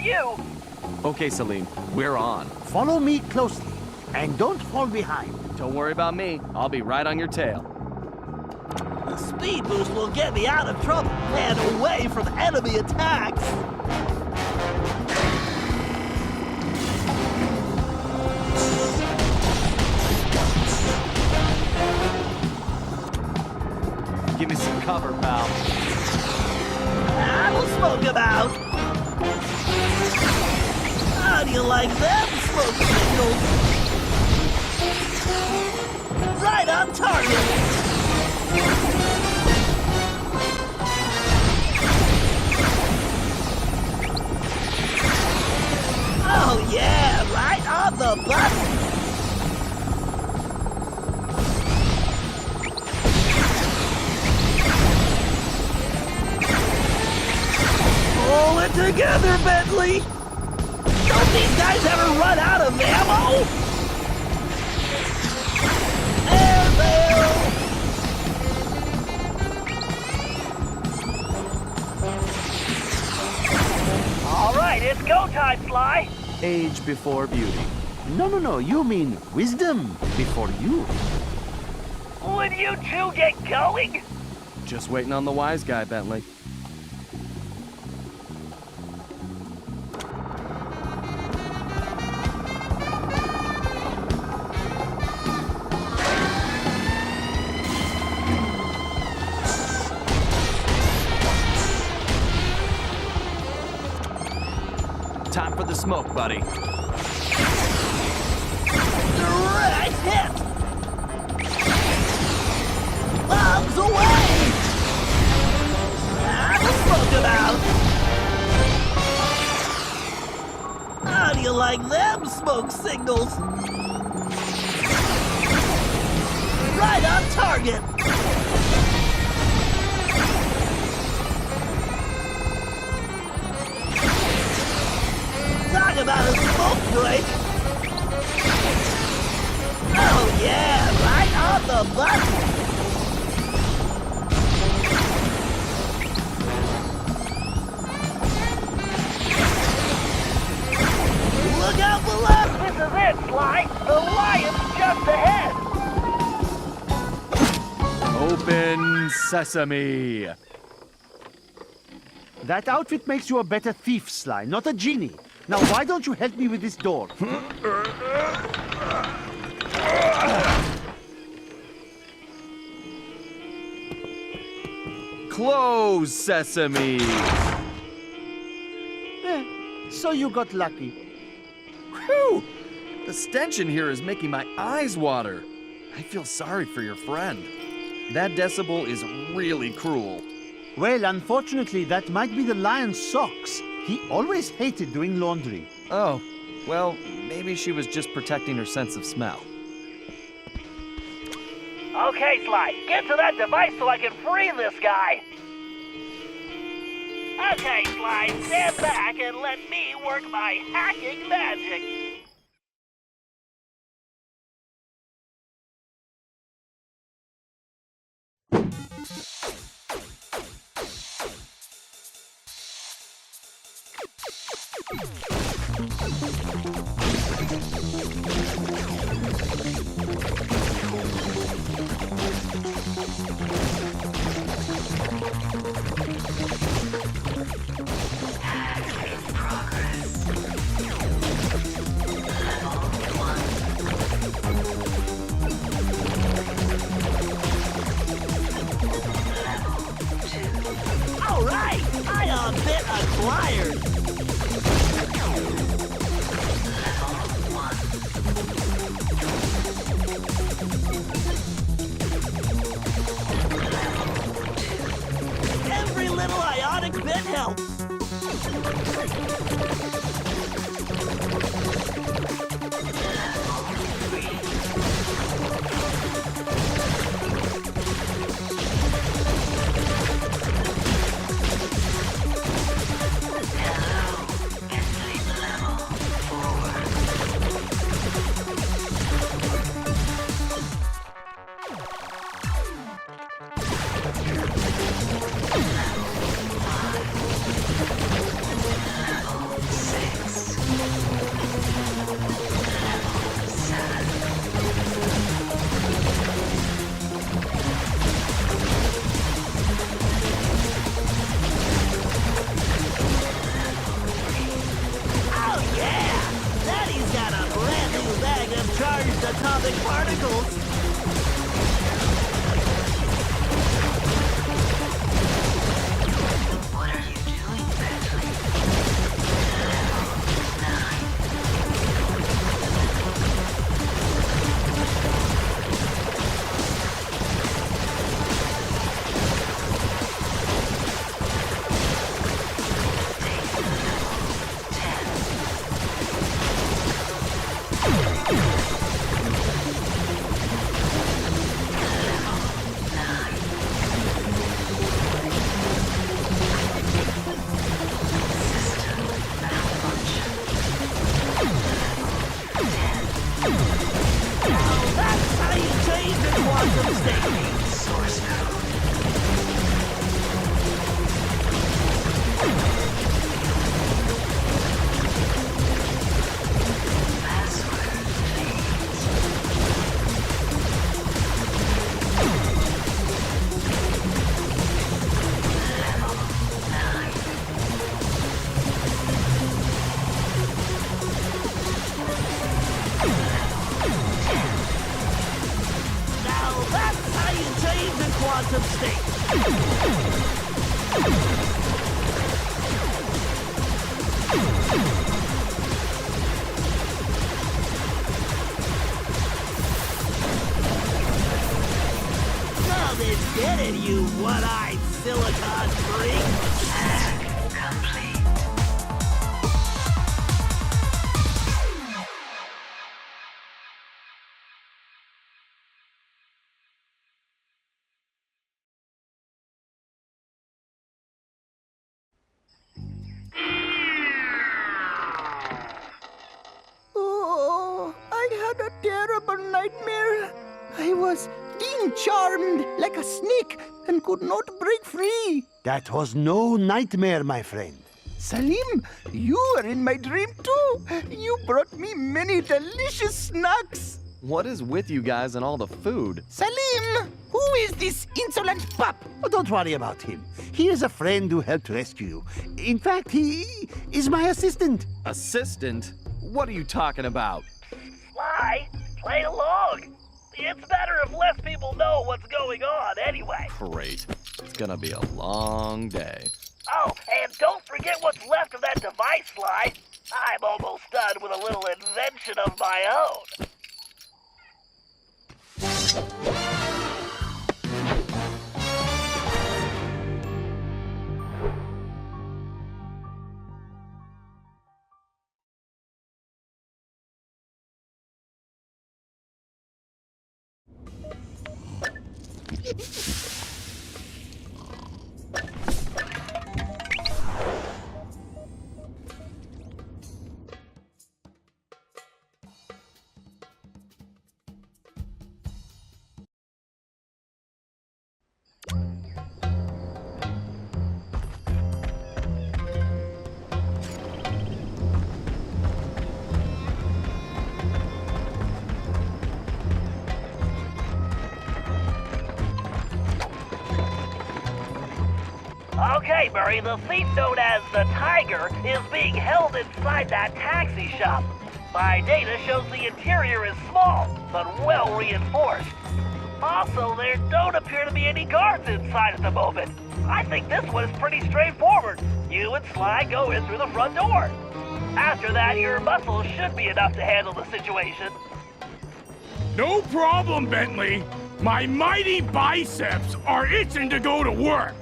S5: you.
S3: Okay, Salim, we're on.
S10: Follow me closely, and don't fall behind.
S3: Don't worry about me. I'll be right on your tail.
S6: The speed boost will get me out of trouble and away from enemy attacks.
S3: Give me some cover, pal.
S6: That'll smoke him out. How do you like them smoke signals? Right on target. Oh yeah, right on the button. Pull it together, Bentley! Don't these guys ever run out of ammo? Airmail!
S5: All right, it's go time, Sly.
S3: Age before beauty.
S10: No, you mean wisdom before you.
S5: Would you two get going?
S3: Just waiting on the wise guy, Bentley. Time for the smoke, buddy.
S6: Direct hit! Bombs away! That'll smoke him out! How do you like them smoke signals? Right on target! Talk about a smoke break! Oh yeah, right on the button! Look out below!
S5: This is it, Sly. The lion's just ahead.
S3: Open sesame.
S10: That outfit makes you a better thief, Sly, not a genie. Now, why don't you help me with this door?
S3: Close sesame.
S10: So you got lucky.
S3: Whew! The stench in here is making my eyes water. I feel sorry for your friend. That decibel is really cruel.
S10: Well, unfortunately, that might be the lion's socks. He always hated doing laundry.
S3: Oh, well, maybe she was just protecting her sense of smell.
S5: Okay, Sly, get to that device so I can free this guy. Okay, Sly, stand back and let me work my hacking magic.
S6: All right, Ion bit acquired. released atomic particles.
S11: What are you doing, Bentley?
S6: That's how you change the quantum state.
S11: Source code. Password, please. Level 9.
S6: Now that's how you change the quantum state. Come and get it, you one-eyed silicon freak.
S11: Task complete.
S10: Oh, I had a terrible nightmare. I was being charmed like a snake and could not break free. That was no nightmare, my friend. Salim, you were in my dream too. You brought me many delicious snacks.
S3: What is with you guys and all the food?
S10: Salim, who is this insolent pup? Oh, don't worry about him. He is a friend who helped rescue you. In fact, he is my assistant.
S3: Assistant? What are you talking about?
S5: Sly, play along. It's better if less people know what's going on anyway.
S3: Great. It's gonna be a long day.
S5: Oh, and don't forget what's left of that device, Sly. I'm almost done with a little invention of my own. Okay, Murray, the thief known as the Tiger is being held inside that taxi shop. My data shows the interior is small, but well reinforced. Also, there don't appear to be any guards inside at the moment. I think this one is pretty straightforward. You and Sly go in through the front door. After that, your muscles should be enough to handle the situation.
S12: No problem, Bentley. My mighty biceps are itching to go to work.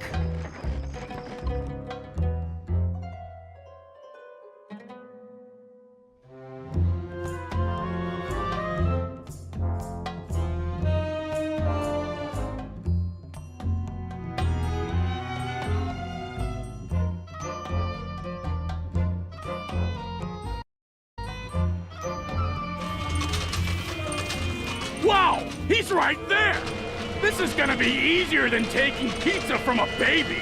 S12: Wow, he's right there! This is gonna be easier than taking pizza from a baby!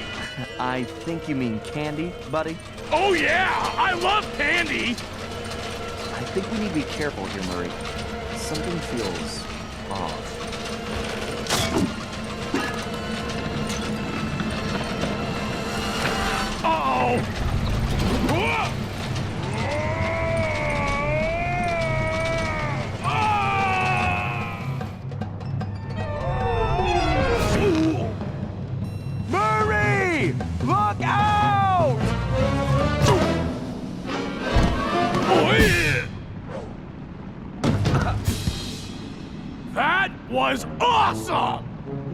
S2: I think you mean candy, buddy?
S12: Oh yeah, I love candy!
S2: I think we need to be careful here, Murray. Something feels off.
S12: Uh-oh! Whoa! That was awesome!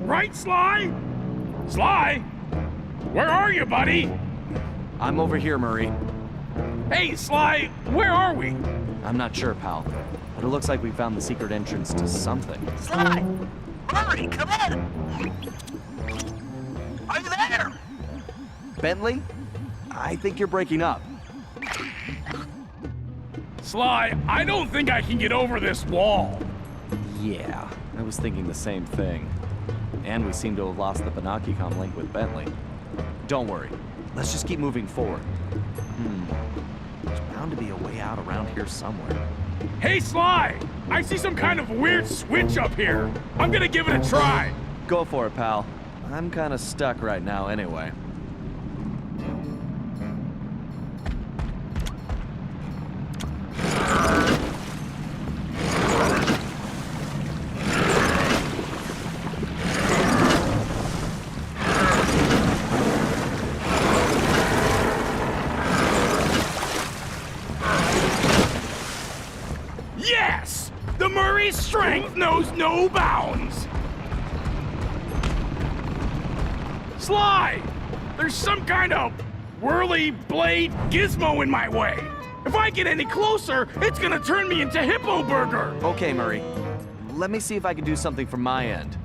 S12: Right, Sly? Sly? Where are you, buddy?
S2: I'm over here, Murray.
S12: Hey, Sly, where are we?
S2: I'm not sure, pal. But it looks like we found the secret entrance to something.
S7: Sly! Murray, come in! Are you there?
S2: Bentley? I think you're breaking up.
S12: Sly, I don't think I can get over this wall.
S2: Yeah, I was thinking the same thing. And we seem to have lost the Banakicom link with Bentley. Don't worry. Let's just keep moving forward. There's bound to be a way out around here somewhere.
S12: Hey, Sly! I see some kind of weird switch up here. I'm gonna give it a try.
S2: Go for it, pal. I'm kinda stuck right now anyway.
S12: Yes! The Murray's strength knows no bounds! Sly! There's some kind of whirly blade gizmo in my way. If I get any closer, it's gonna turn me into Hippo Burger!
S2: Okay, Murray. Let me see if I can do something from my end.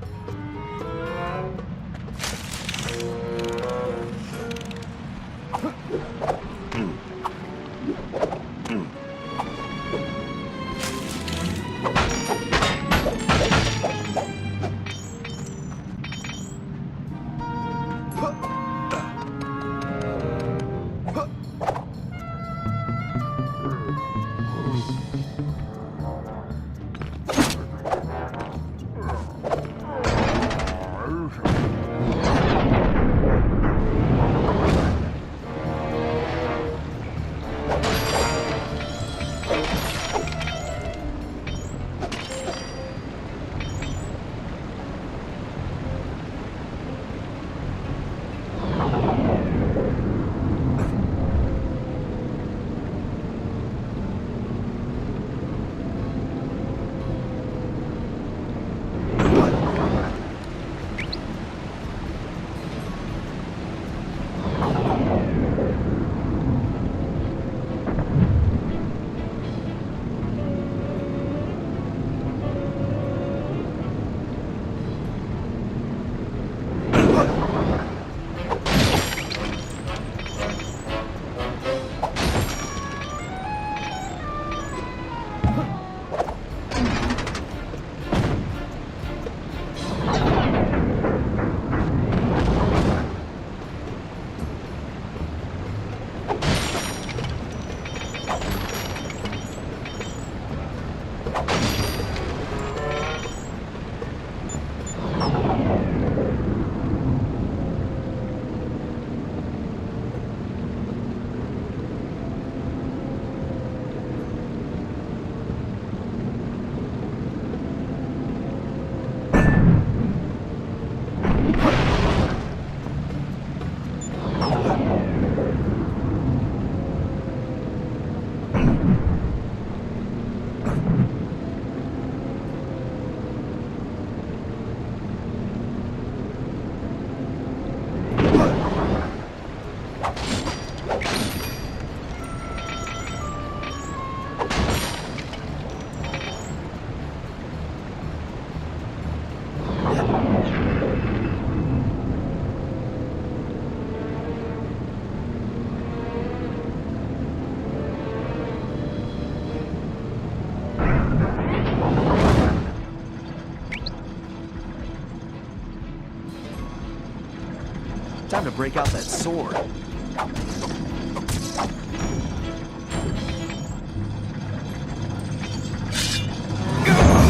S2: Time to break out that sword. I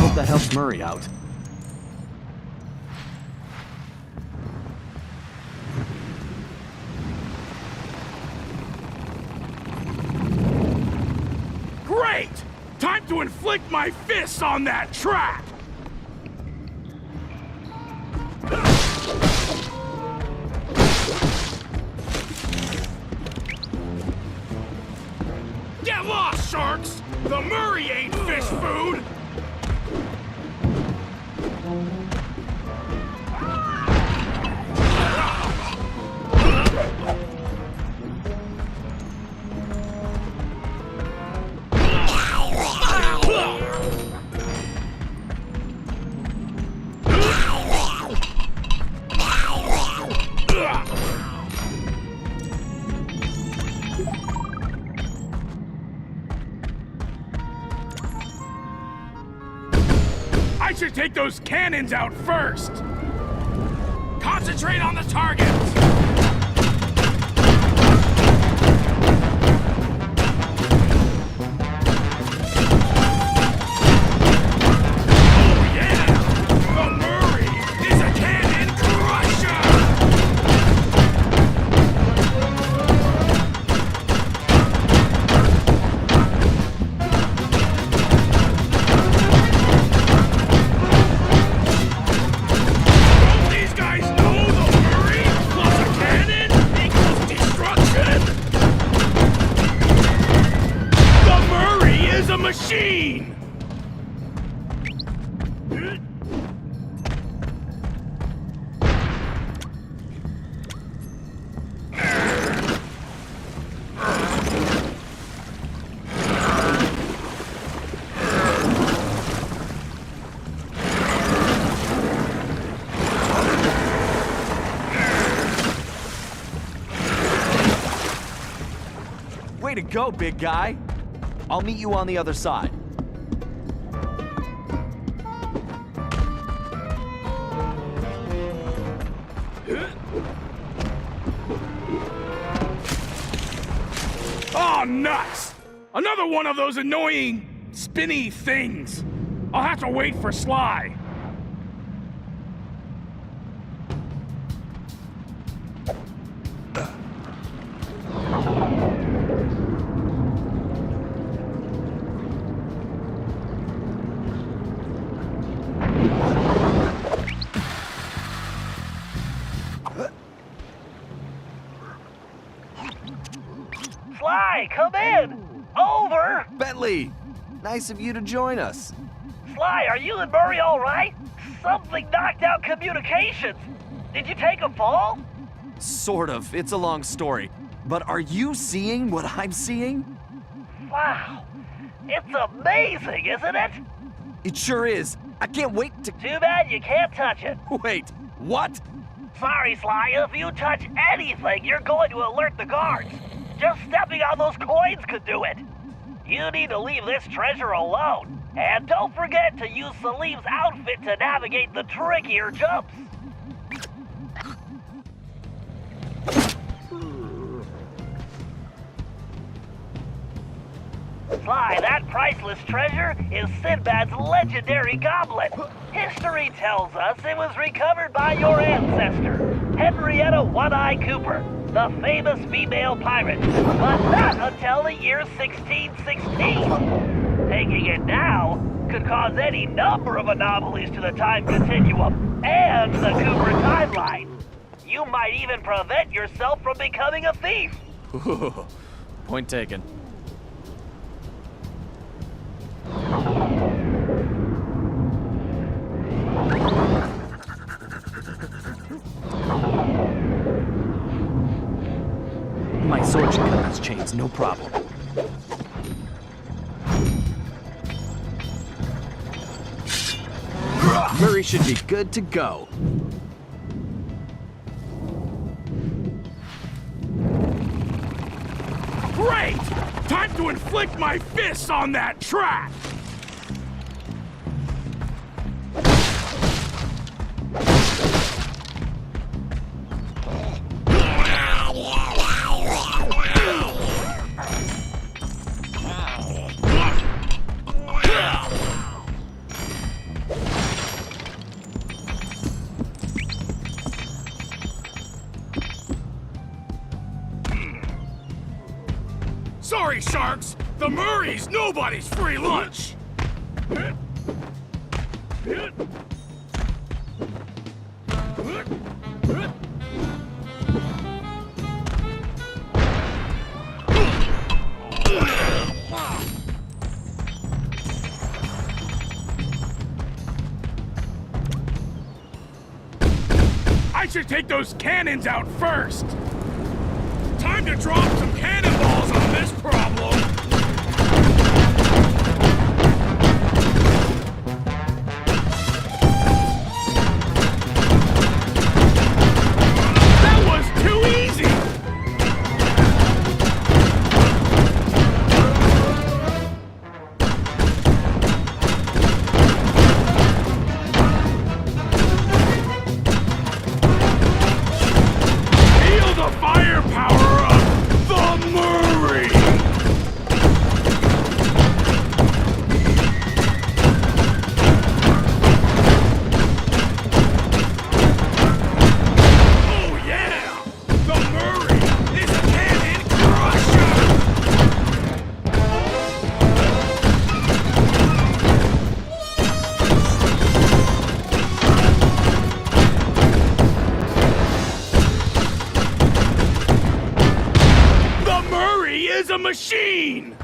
S2: hope that helps Murray out.
S12: Great! Time to inflict my fists on that trap! Get lost, sharks! The Murray ain't fish food! I should take those cannons out first! Concentrate on the targets! Oh yeah! The Murray is a cannon crusher! These guys know the Murray plus a cannon equals destruction! The Murray is a machine!
S2: Way to go, big guy. I'll meet you on the other side.
S12: Oh, nuts! Another one of those annoying, spinny things. I'll have to wait for Sly.
S5: Sly, come in! Over!
S2: Bentley, nice of you to join us.
S5: Sly, are you and Murray all right? Something knocked out communications. Did you take a fall?
S2: Sort of. It's a long story. But are you seeing what I'm seeing?
S5: Wow. It's amazing, isn't it?
S2: It sure is. I can't wait to...
S5: Too bad you can't touch it.
S2: Wait, what?
S5: Sorry, Sly, if you touch anything, you're going to alert the guards. Just stepping on those coins could do it. You need to leave this treasure alone. And don't forget to use Salim's outfit to navigate the trickier jumps. Sly, that priceless treasure is Sinbad's legendary goblet. History tells us it was recovered by your ancestor, Henrietta One-Eye Cooper, the famous female pirate, but not until the year 1616. Taking it now could cause any number of anomalies to the time continuum and the Cooper timeline. You might even prevent yourself from becoming a thief.
S2: Point taken. My sword should cut those chains, no problem. Murray should be good to go.
S12: Great! Time to inflict my fists on that trap! Sorry, Sharks! The Murray's nobody's free lunch! I should take those cannons out first! Time to drop some cannonballs on this problem! That was too easy! machine!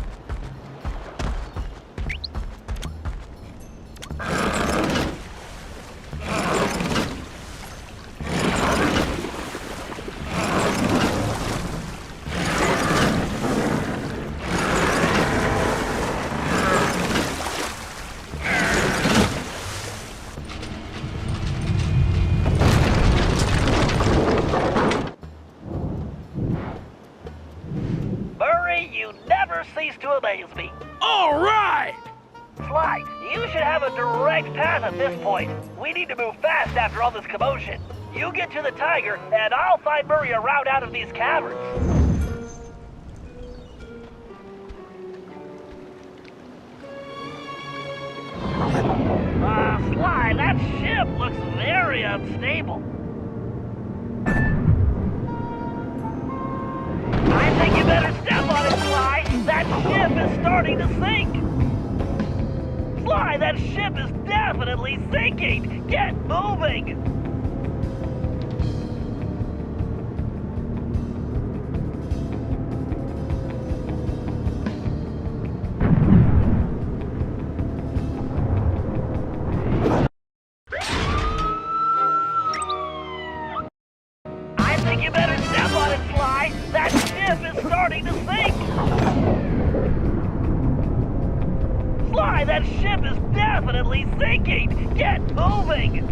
S5: Murray, you never cease to amaze me.
S12: All right!
S5: Sly, you should have a direct path at this point. We need to move fast after all this commotion. You get to the Tiger, and I'll find Murray a route out of these caverns. Sly, that ship looks very unstable. I think you better step on it, Sly. That ship is starting to sink. Sly, that ship is definitely sinking. Get moving. I think you better step on it, Sly. That ship is starting to sink. Sly, that ship is definitely sinking. Get moving.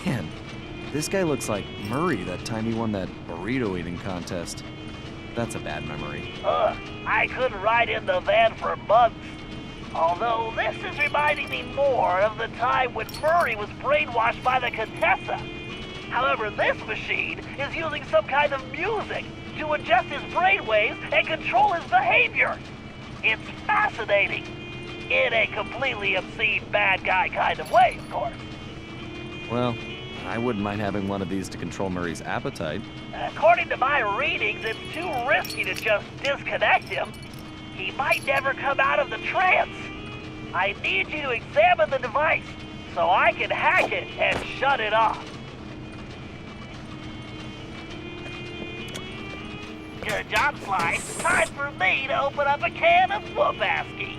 S2: Man, this guy looks like Murray that time he won that burrito eating contest. That's a bad memory.
S5: I couldn't ride in the van for months. Although this is reminding me more of the time when Murray was brainwashed by the Contessa. However, this machine is using some kind of music to adjust his brainwaves and control his behavior. It's fascinating. In a completely obscene bad guy kind of way, of course.
S2: Well, I wouldn't mind having one of these to control Murray's appetite.
S5: According to my readings, it's too risky to just disconnect him. He might never come out of the trance. I need you to examine the device so I can hack it and shut it off. Good job, Sly. Time for me to open up a can of whoop-asky.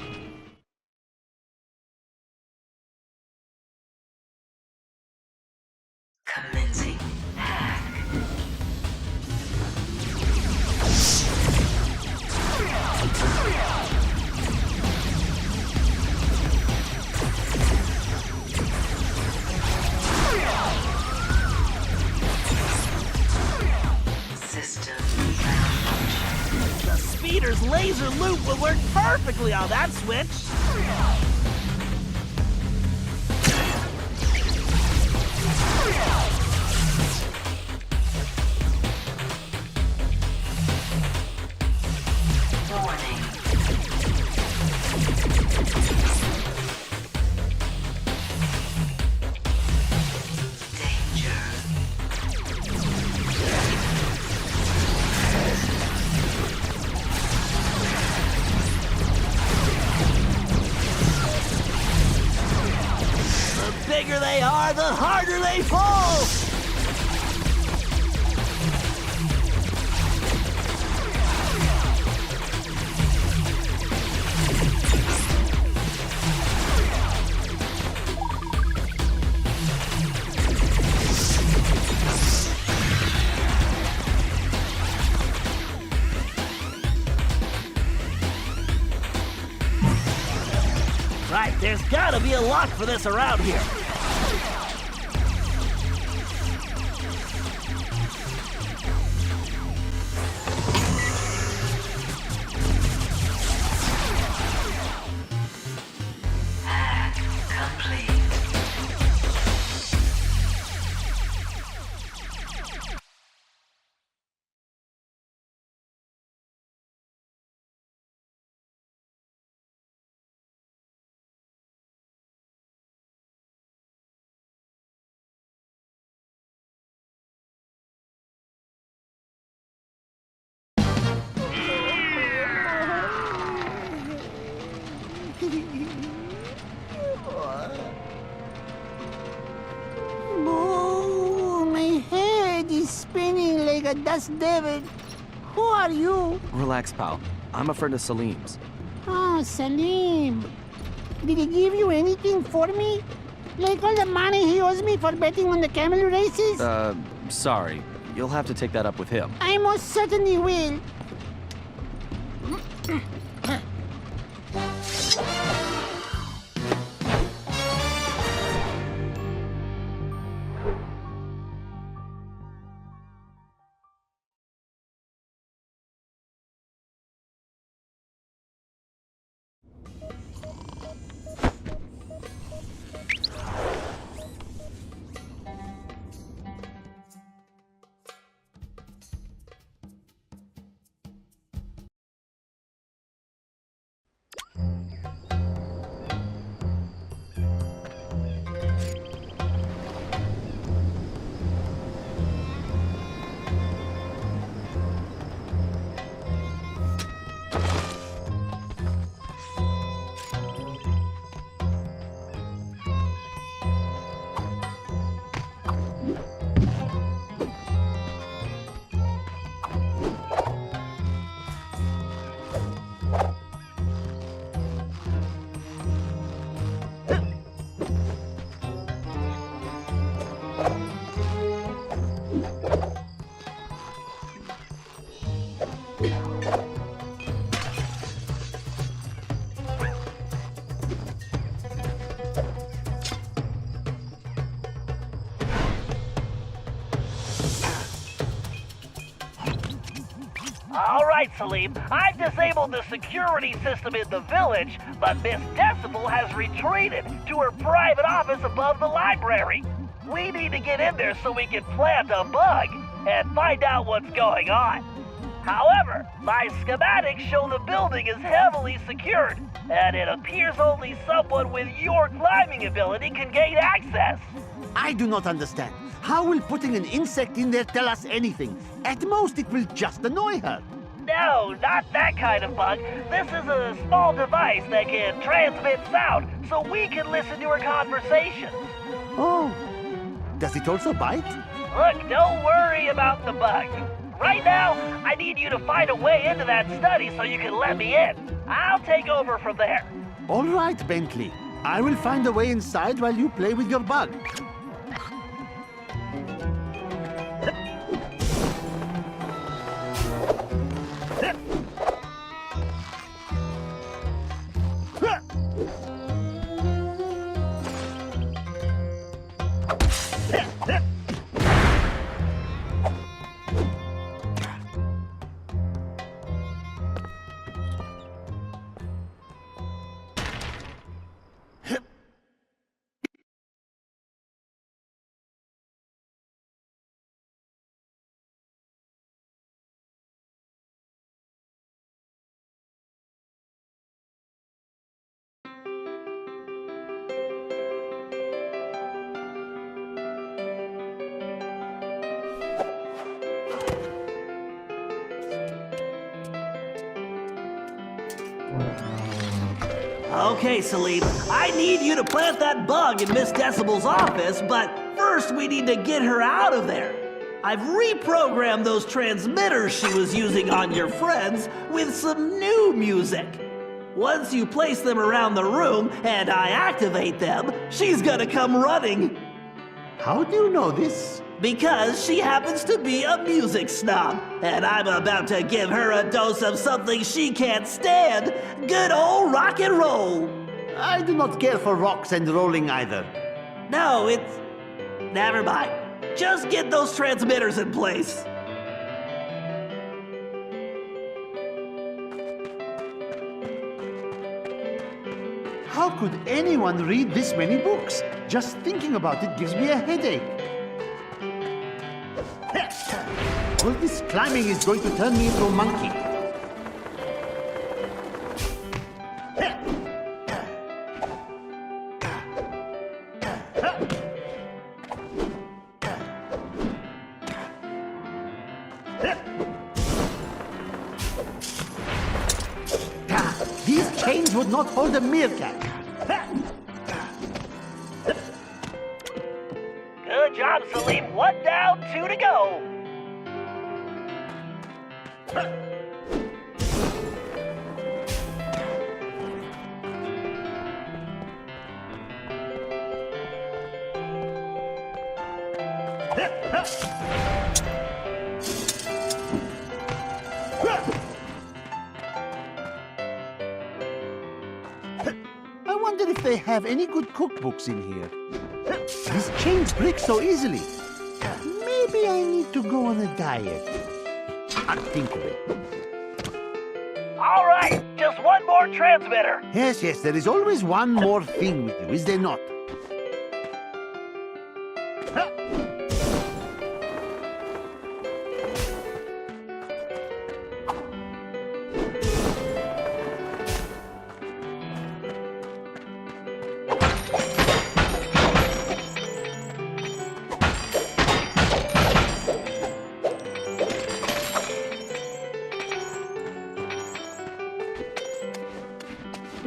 S11: Commencing hack. System malfunction.
S6: The speeder's laser loop will work perfectly on that switch.
S11: Warning. Danger.
S6: The bigger they are, the harder they fall! Right, there's gotta be a lock for this around here.
S10: spinning like a dust devil. Who are you?
S2: Relax, pal. I'm a friend of Salim's.
S10: Oh, Salim. Did he give you anything for me? Like all the money he owes me for betting on the camel races?
S2: Sorry. You'll have to take that up with him.
S10: I most certainly will.
S5: All right, Salim, I've disabled the security system in the village, but Miss Decibel has retreated to her private office above the library. We need to get in there so we can plant a bug and find out what's going on. However, my schematics show the building is heavily secured, and it appears only someone with your climbing ability can gain access.
S10: I do not understand. How will putting an insect in there tell us anything? At most, it will just annoy her.
S5: No, not that kind of bug. This is a small device that can transmit sound, so we can listen to her conversations.
S10: Oh, does it also bite?
S5: Look, don't worry about the bug. Right now, I need you to find a way into that study so you can let me in. I'll take over from there.
S10: All right, Bentley. I will find a way inside while you play with your bug.
S6: Okay, Salim, I need you to plant that bug in Miss Decibel's office, but first we need to get her out of there. I've reprogrammed those transmitters she was using on your friends with some new music. Once you place them around the room and I activate them, she's gonna come running.
S10: How do you know this?
S6: Because she happens to be a music snob, and I'm about to give her a dose of something she can't stand. Good old rock and roll.
S10: I do not care for rocks and rolling either.
S6: No, never mind. Just get those transmitters in place.
S10: How could anyone read this many books? Just thinking about it gives me a headache. All this climbing is going to turn me into a monkey. These chains would not hold a meerkat.
S5: Good job, Salim. 1 down, 2 to go.
S10: I wonder if they have any good cookbooks in here. These chains break so easily. Maybe I need to go on a diet. I'll think of it.
S5: All right, just one more transmitter.
S10: Yes, there is always one more thing with you, is there not?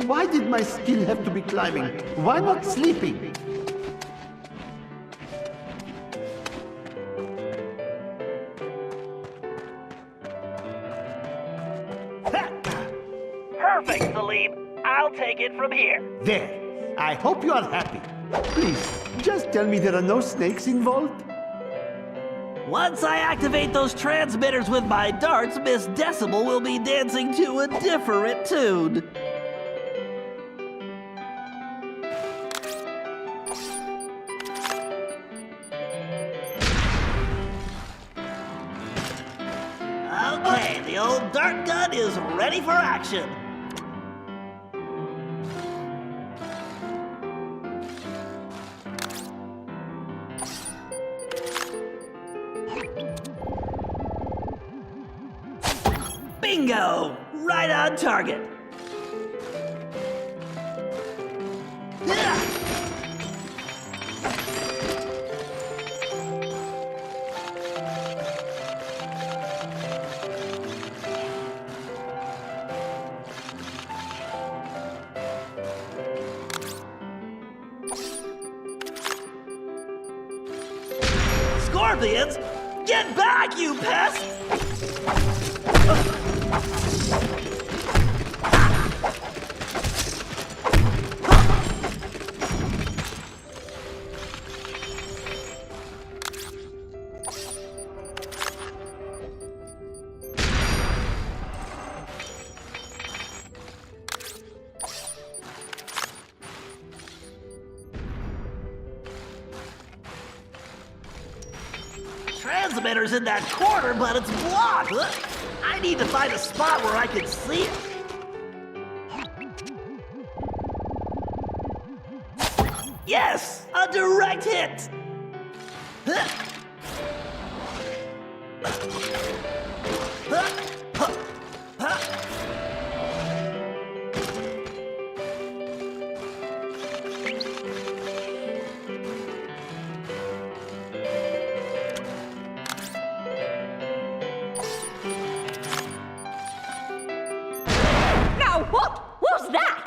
S10: Why did my skill have to be climbing? Why not sleeping?
S5: Perfect, Salim. I'll take it from here.
S10: There. I hope you are happy. Please, just tell me there are no snakes involved.
S6: Once I activate those transmitters with my darts, Miss Decibel will be dancing to a different tune. Okay, the old dart gun is ready for action. Bingo! Right on target. Scorpions, get back, you pest! Transmitter's in that corner, but it's blocked. I need to find a spot where I can see it. Yes, a direct hit.
S9: What was that?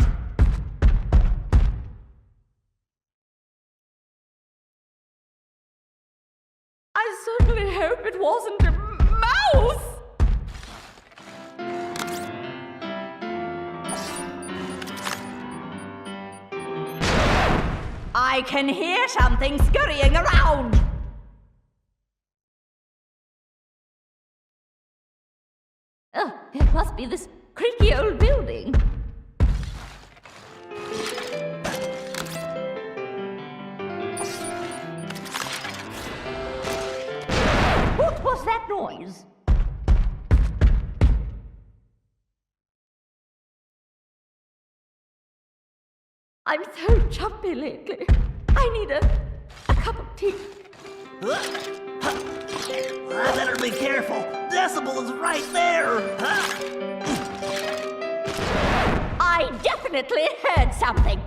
S9: I certainly hope it wasn't a mouse! I can hear something scurrying around! Oh, it must be this creaky old building. What was that noise? I'm so jumpy lately. I need a cup of tea.
S6: I better be careful. Decibel is right there.
S9: I definitely heard something.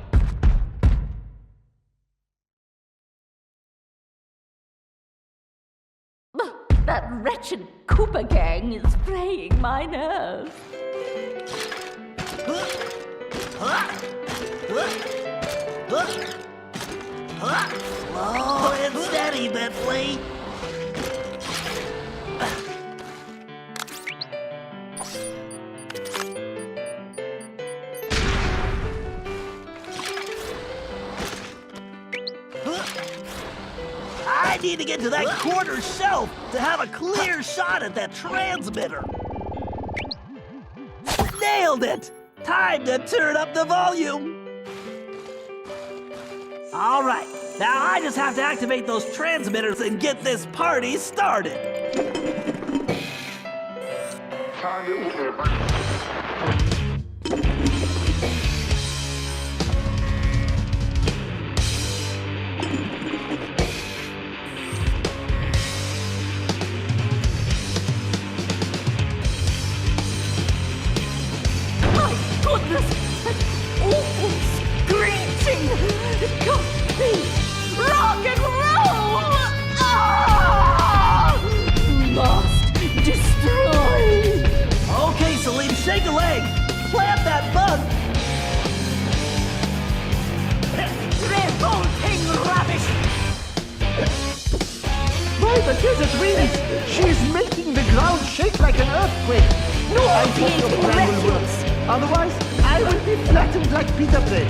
S9: That wretched Cooper gang is fraying my nerves.
S6: Slow and steady, Bentley. I need to get to that corner shelf to have a clear shot at that transmitter. Nailed it! Time to turn up the volume. All right, now I just have to activate those transmitters and get this party started.
S9: Goodness! That awful screeching! It can't be! Rock and roll! Ah! Must destroy!
S6: Okay, Salim, shake a leg. Plant that bug.
S9: Revolting rubbish!
S10: By the desert winds, she is making the ground shake like an earthquake. No, I hope your plan will work. Otherwise, I will be flattened like pita bread.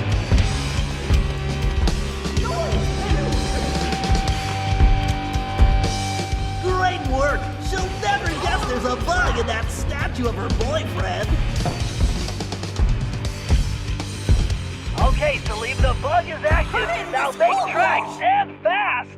S6: Great work. She'll never guess there's a bug in that statue of her boyfriend.
S5: Okay, Salim, the bug is active. Now make tracks and fast.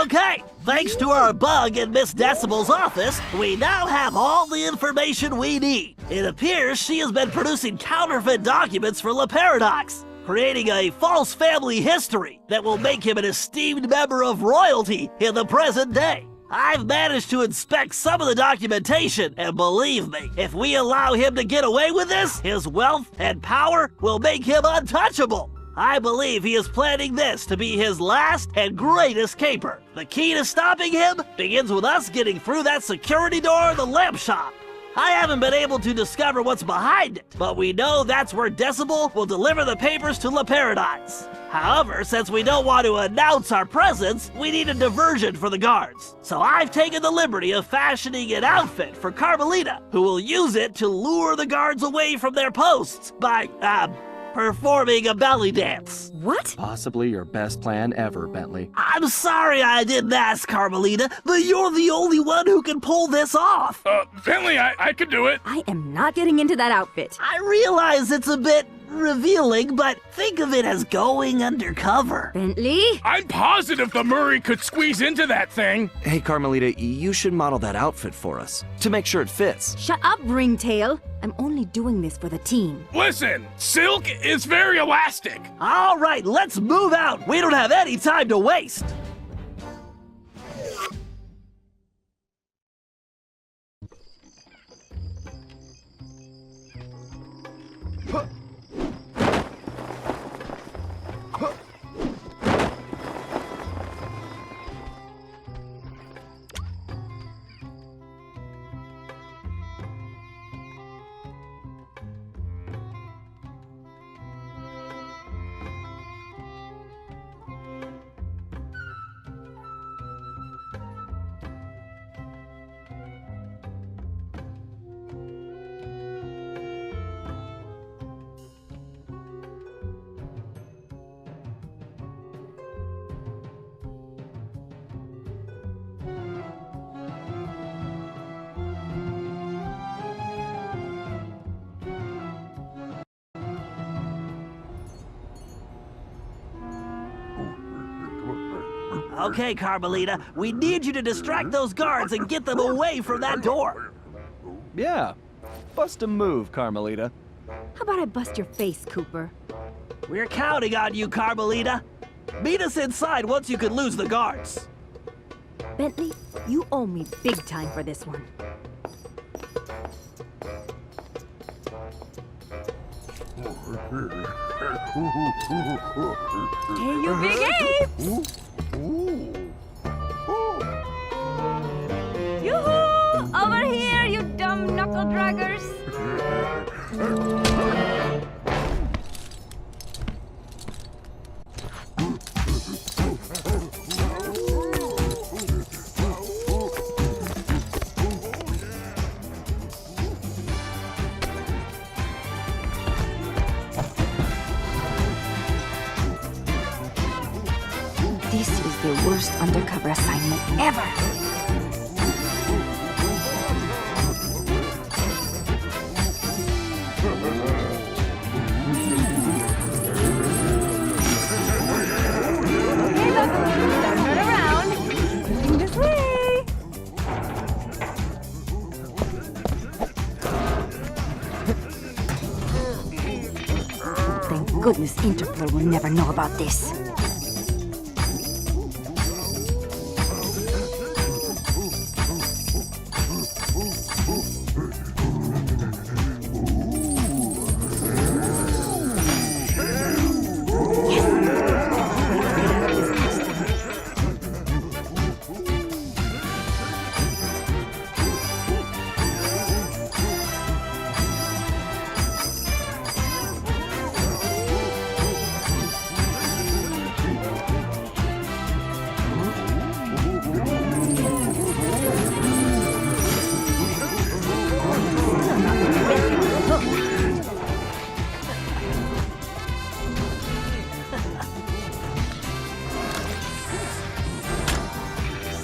S6: Okay, thanks to our bug in Miss Decibel's office, we now have all the information we need. It appears she has been producing counterfeit documents for La Paradox, creating a false family history that will make him an esteemed member of royalty in the present day. I've managed to inspect some of the documentation, and believe me, if we allow him to get away with this, his wealth and power will make him untouchable. I believe he is planning this to be his last and greatest caper. The key to stopping him begins with us getting through that security door in the lamp shop. I haven't been able to discover what's behind it, but we know that's where Decibel will deliver the papers to La Paradise. However, since we don't want to announce our presence, we need a diversion for the guards. So I've taken the liberty of fashioning an outfit for Carmelita, who will use it to lure the guards away from their posts by, performing a belly dance.
S1: What?
S2: Possibly your best plan ever, Bentley.
S6: I'm sorry I didn't ask, Carmelita, but you're the only one who can pull this off.
S12: Bentley, I could do it.
S1: I am not getting into that outfit.
S6: I realize it's a bit revealing, but think of it as going undercover.
S1: Bentley?
S12: I'm positive the Murray could squeeze into that thing.
S2: Hey, Carmelita, you should model that outfit for us to make sure it fits.
S1: Shut up, Ringtail. I'm only doing this for the team.
S12: Listen, silk is very elastic.
S6: All right, let's move out. We don't have any time to waste. Okay, Carmelita, we need you to distract those guards and get them away from that door.
S2: Yeah. Bust a move, Carmelita.
S1: How about I bust your face, Cooper?
S6: We're counting on you, Carmelita. Meet us inside once you can lose the guards.
S1: Bentley, you owe me big time for this one. Hey, you big apes! Yoo-hoo! Over here, you dumb knuckle draggers! This is the worst undercover assignment ever! Turn around. Moving this way. Thank goodness Interpol will never know about this.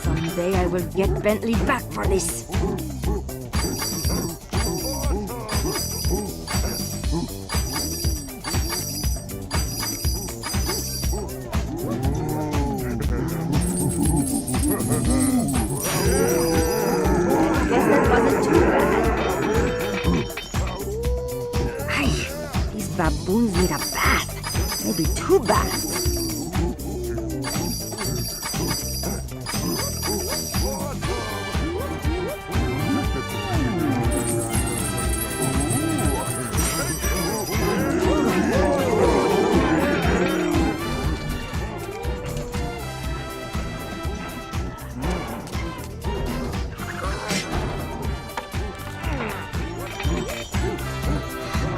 S1: Someday I will get Bentley back for this. Guess that wasn't too bad. Ay, these baboons need a bath. Maybe 2 baths.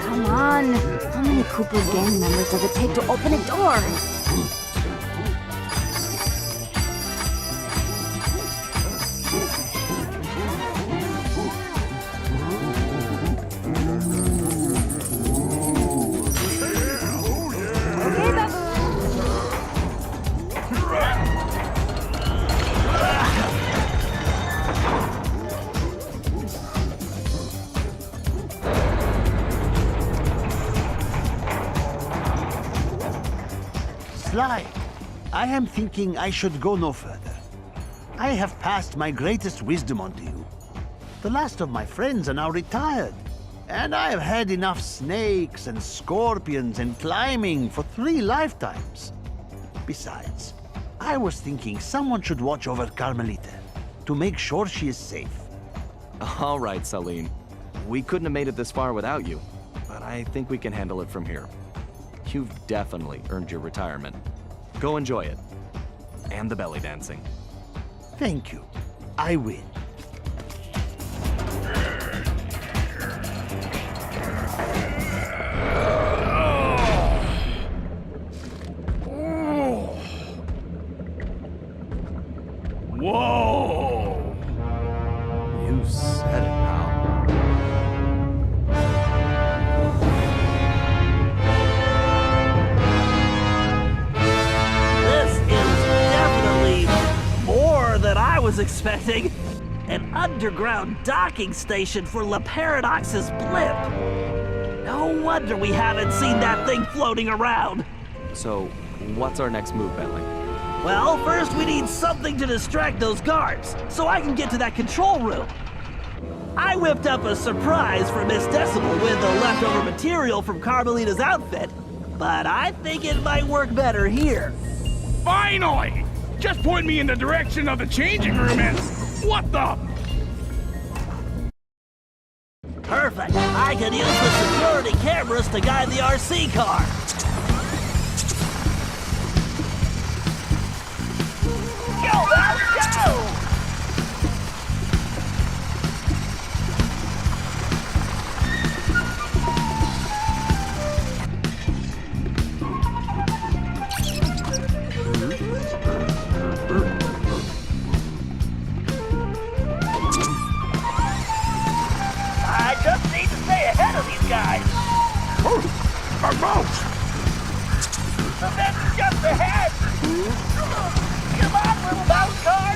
S1: Come on. How many Cooper gang members does it take to open a door? Okay, babu.
S10: Sly, I am thinking I should go no further. I have passed my greatest wisdom on to you. The last of my friends are now retired, and I have had enough snakes and scorpions and climbing for 3 lifetimes. Besides, I was thinking someone should watch over Carmelita to make sure she is safe.
S2: All right, Salim. We couldn't have made it this far without you, but I think we can handle it from here. You've definitely earned your retirement. Go enjoy it. And the belly dancing.
S10: Thank you. I will.
S12: Whoa!
S2: You said it, pal.
S6: This is definitely more than I was expecting. An underground docking station for La Paradox's blimp. No wonder we haven't seen that thing floating around.
S2: So, what's our next move, Bentley?
S6: Well, first we need something to distract those guards, so I can get to that control room. I whipped up a surprise for Miss Decibel with the leftover material from Carmelita's outfit, but I think it might work better here.
S12: Finally! Just point me in the direction of the changing room and... What the...
S6: Perfect. I can use the security cameras to guide the RC car.
S5: Go, Val, go! I just need to stay ahead of these guys.
S12: A mouse!
S5: The vent's just ahead. Come on, little mouse car.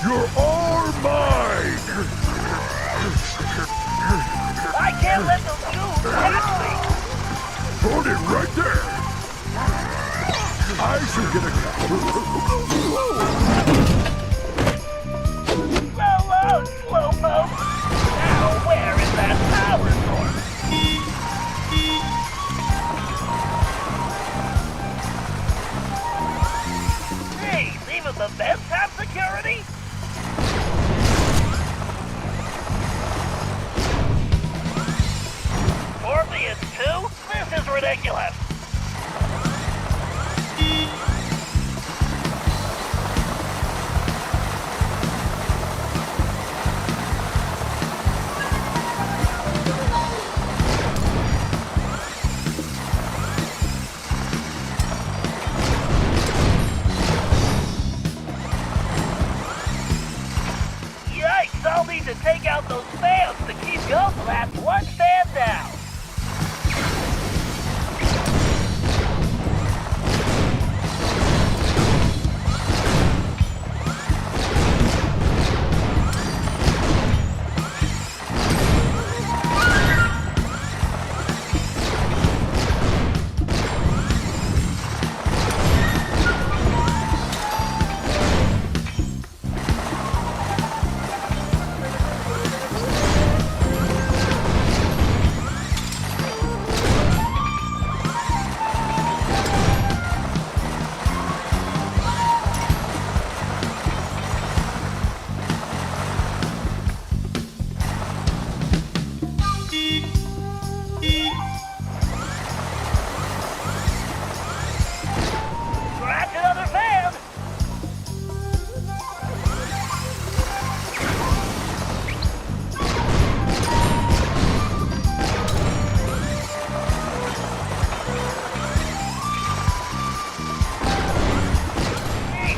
S12: You're all mine!
S5: I can't let those goons catch me.
S12: Hold it right there! I should get a...
S5: Slow, slowpoke. Now, where is that power source? Jeez, even the vents have security? Scorpions too? This is ridiculous. Yikes, I'll need to take out those fans to keep going the last one fan down. Scratch another fan. Hey,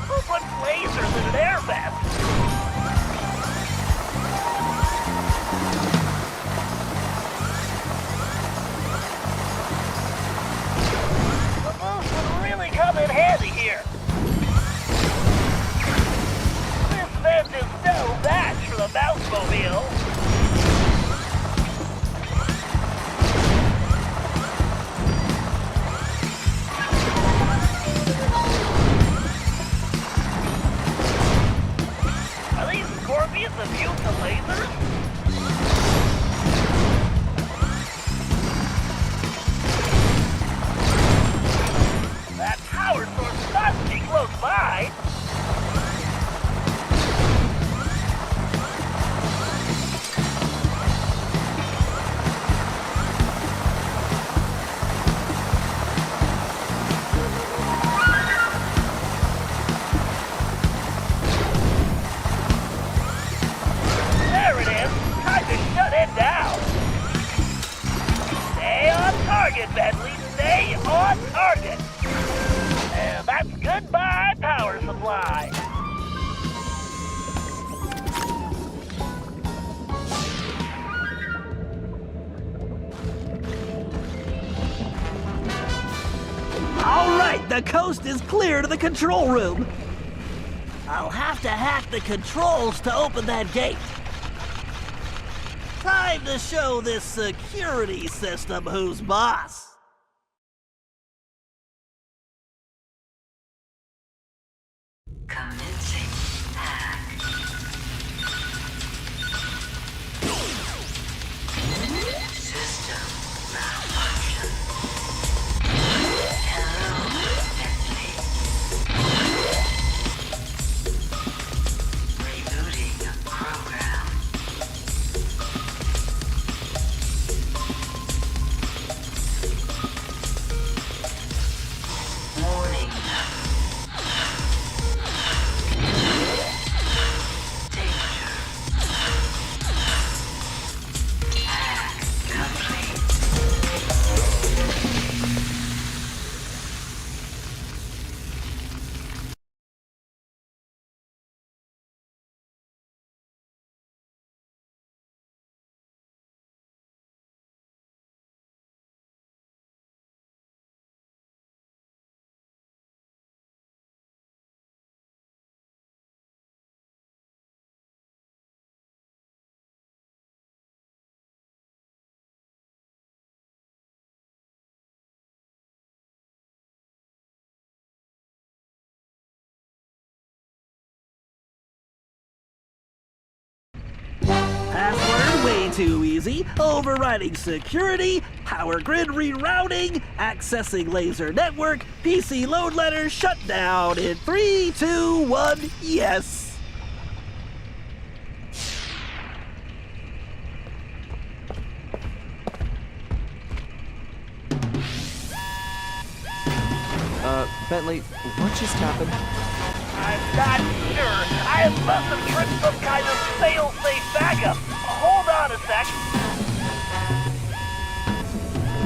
S5: who put lasers in an air vent? The boost would really come in handy here. This vent is no match for the Mouse-mobile. Are these scorpions immune to lasers? That power source must be close by. There it is. Time to shut it down. Stay on target, Bentley. Stay on target. And that's goodbye power supply.
S6: All right, the coast is clear to the control room. I'll have to hack the controls to open that gate. Time to show this security system who's boss. too easy. Overriding security, power grid rerouting, accessing laser network, PC load letter shut down in 3, 2, 1, yes.
S2: Bentley, what just happened?
S5: I'm not sure. I must have tripped some kind of fail-safe backup. Hold on a sec.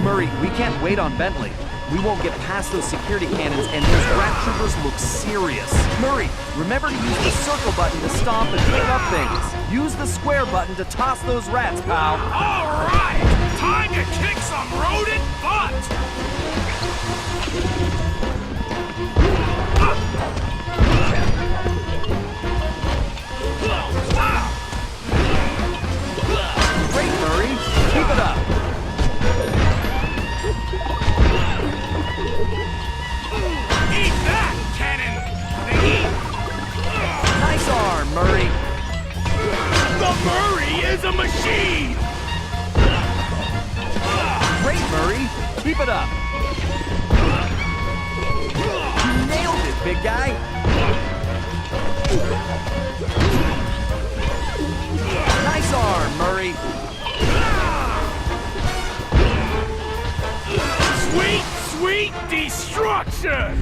S2: Murray, we can't wait on Bentley. We won't get past those security cannons, and those rat troopers look serious. Murray, remember to use the circle button to stomp and pick up things. Use the square button to toss those rats, pal.
S12: All right, time to kick some rodent butt.
S2: Great, Murray. Keep it up.
S12: Eat that, cannon thingy.
S2: Nice arm, Murray.
S12: The Murray is a machine.
S2: Great, Murray. Keep it up. You nailed it, big guy. Nice arm, Murray.
S12: Sweet, sweet destruction.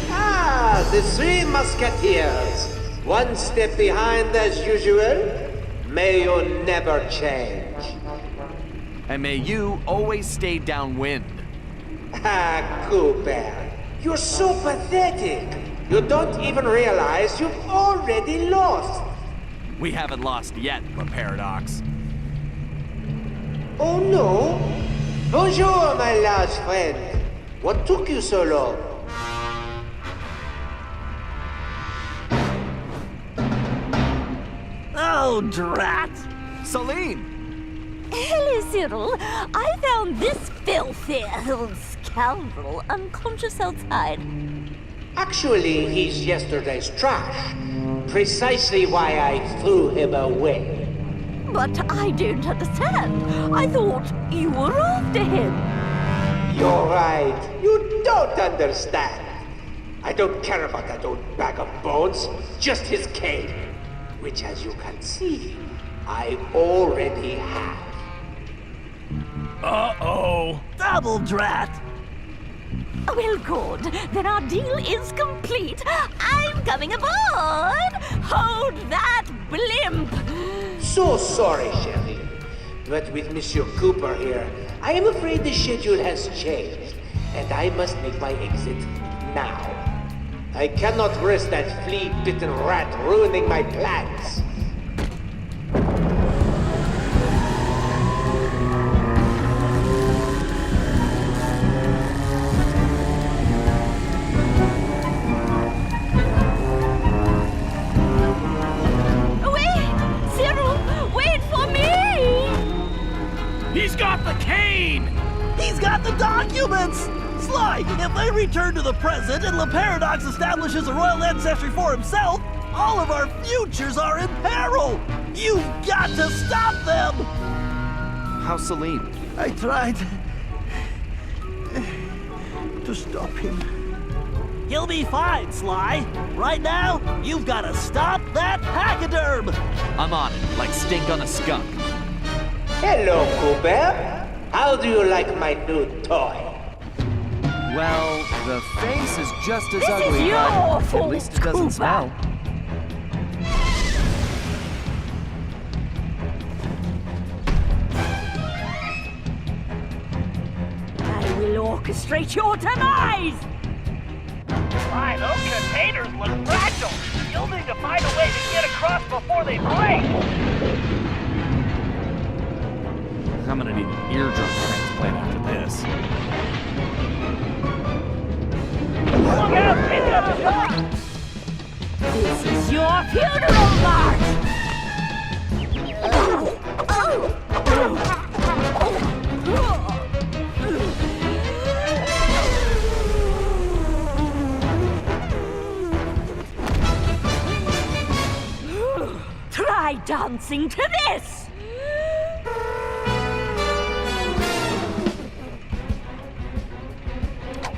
S13: Ah, the three musketeers. One step behind as usual. May you never change.
S2: And may you always stay downwind.
S13: Ah, Cooper. You're so pathetic. You don't even realize you've already lost.
S2: We haven't lost yet, the Paradox.
S13: Oh no? Bonjour, my large friend. What took you so long?
S6: Oh, drat!
S2: Celine!
S9: Hello, Cyril. I found this filthy scoundrel unconscious outside.
S13: Actually, he's yesterday's trash. Precisely why I threw him away.
S9: But I don't understand. I thought you were after him.
S13: You're right. You don't understand. I don't care about that old bag of bones. Just his cane. Which, as you can see, I already have.
S12: Uh-oh.
S6: Double drat!
S9: Well, good. Then our deal is complete. I'm coming aboard. Hold that blimp.
S13: So sorry, Sherry. But with Monsieur Cooper here, I am afraid the schedule has changed, and I must make my exit now. I cannot risk that flea-bitten rat ruining my plans.
S12: He's got the cane!
S6: He's got the documents! Sly, if they return to the present and the Paradox establishes a royal ancestry for himself, all of our futures are in peril! You've got to stop them!
S2: How's Celine?
S10: I tried to stop him.
S6: You'll be fine, Sly. Right now, you've got to stop that pachyderm!
S2: I'm on it, like stink on a skunk.
S13: Hello, Cooper. How do you like my new toy?
S2: Well, the face is just as
S9: This
S2: ugly,
S9: is your
S2: but
S9: fault,
S2: at least it doesn't
S9: Cooper.
S2: smell.
S9: I will orchestrate your demise!
S5: My, those containers look fragile. You'll need to find a way to get across before they break.
S2: I'm gonna need an eardrum transplant after this.
S5: Look out! Pick up the shot!
S9: This is your funeral march! try dancing to this!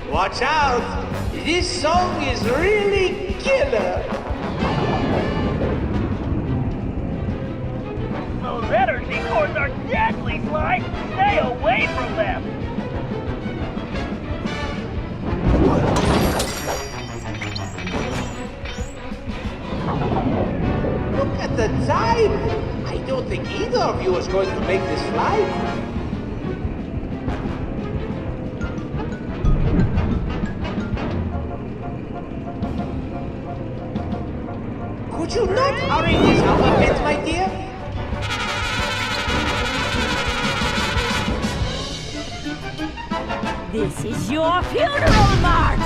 S13: Watch out! This song is really killer!
S5: Those energy cores are deadly, Sly! Stay away from them!
S13: Look at the time! I don't think either of you is going to make this flight. Could you not hurry this up a bit, my dear?
S9: This is your funeral march!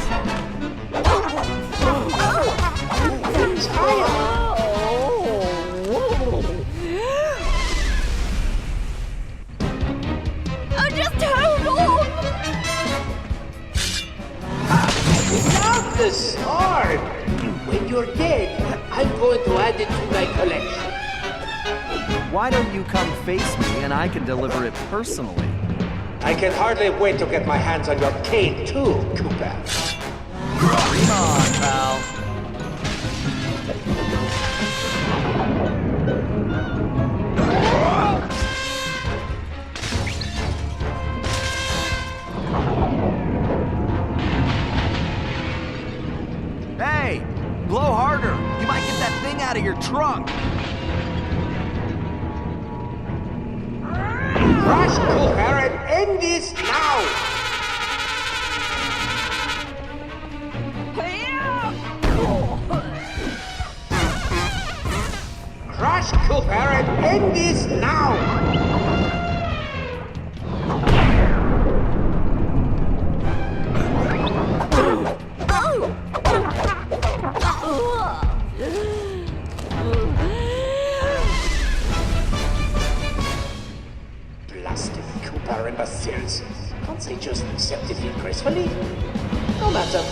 S9: Just hold on!
S13: Not the sword! When you're dead, I'm going to add it to my collection.
S2: Why don't you come face me and I can deliver it personally?
S13: I can hardly wait to get my hands on your cane too, Cooper.
S2: Come on, pal. Hey, blow harder. You might get that thing out of your trunk.
S13: Rush, Cooper, and end this now! Crush Cooper and end this now! Blasted Cooper imbeciles. Can't they just accept defeat gracefully? No matter.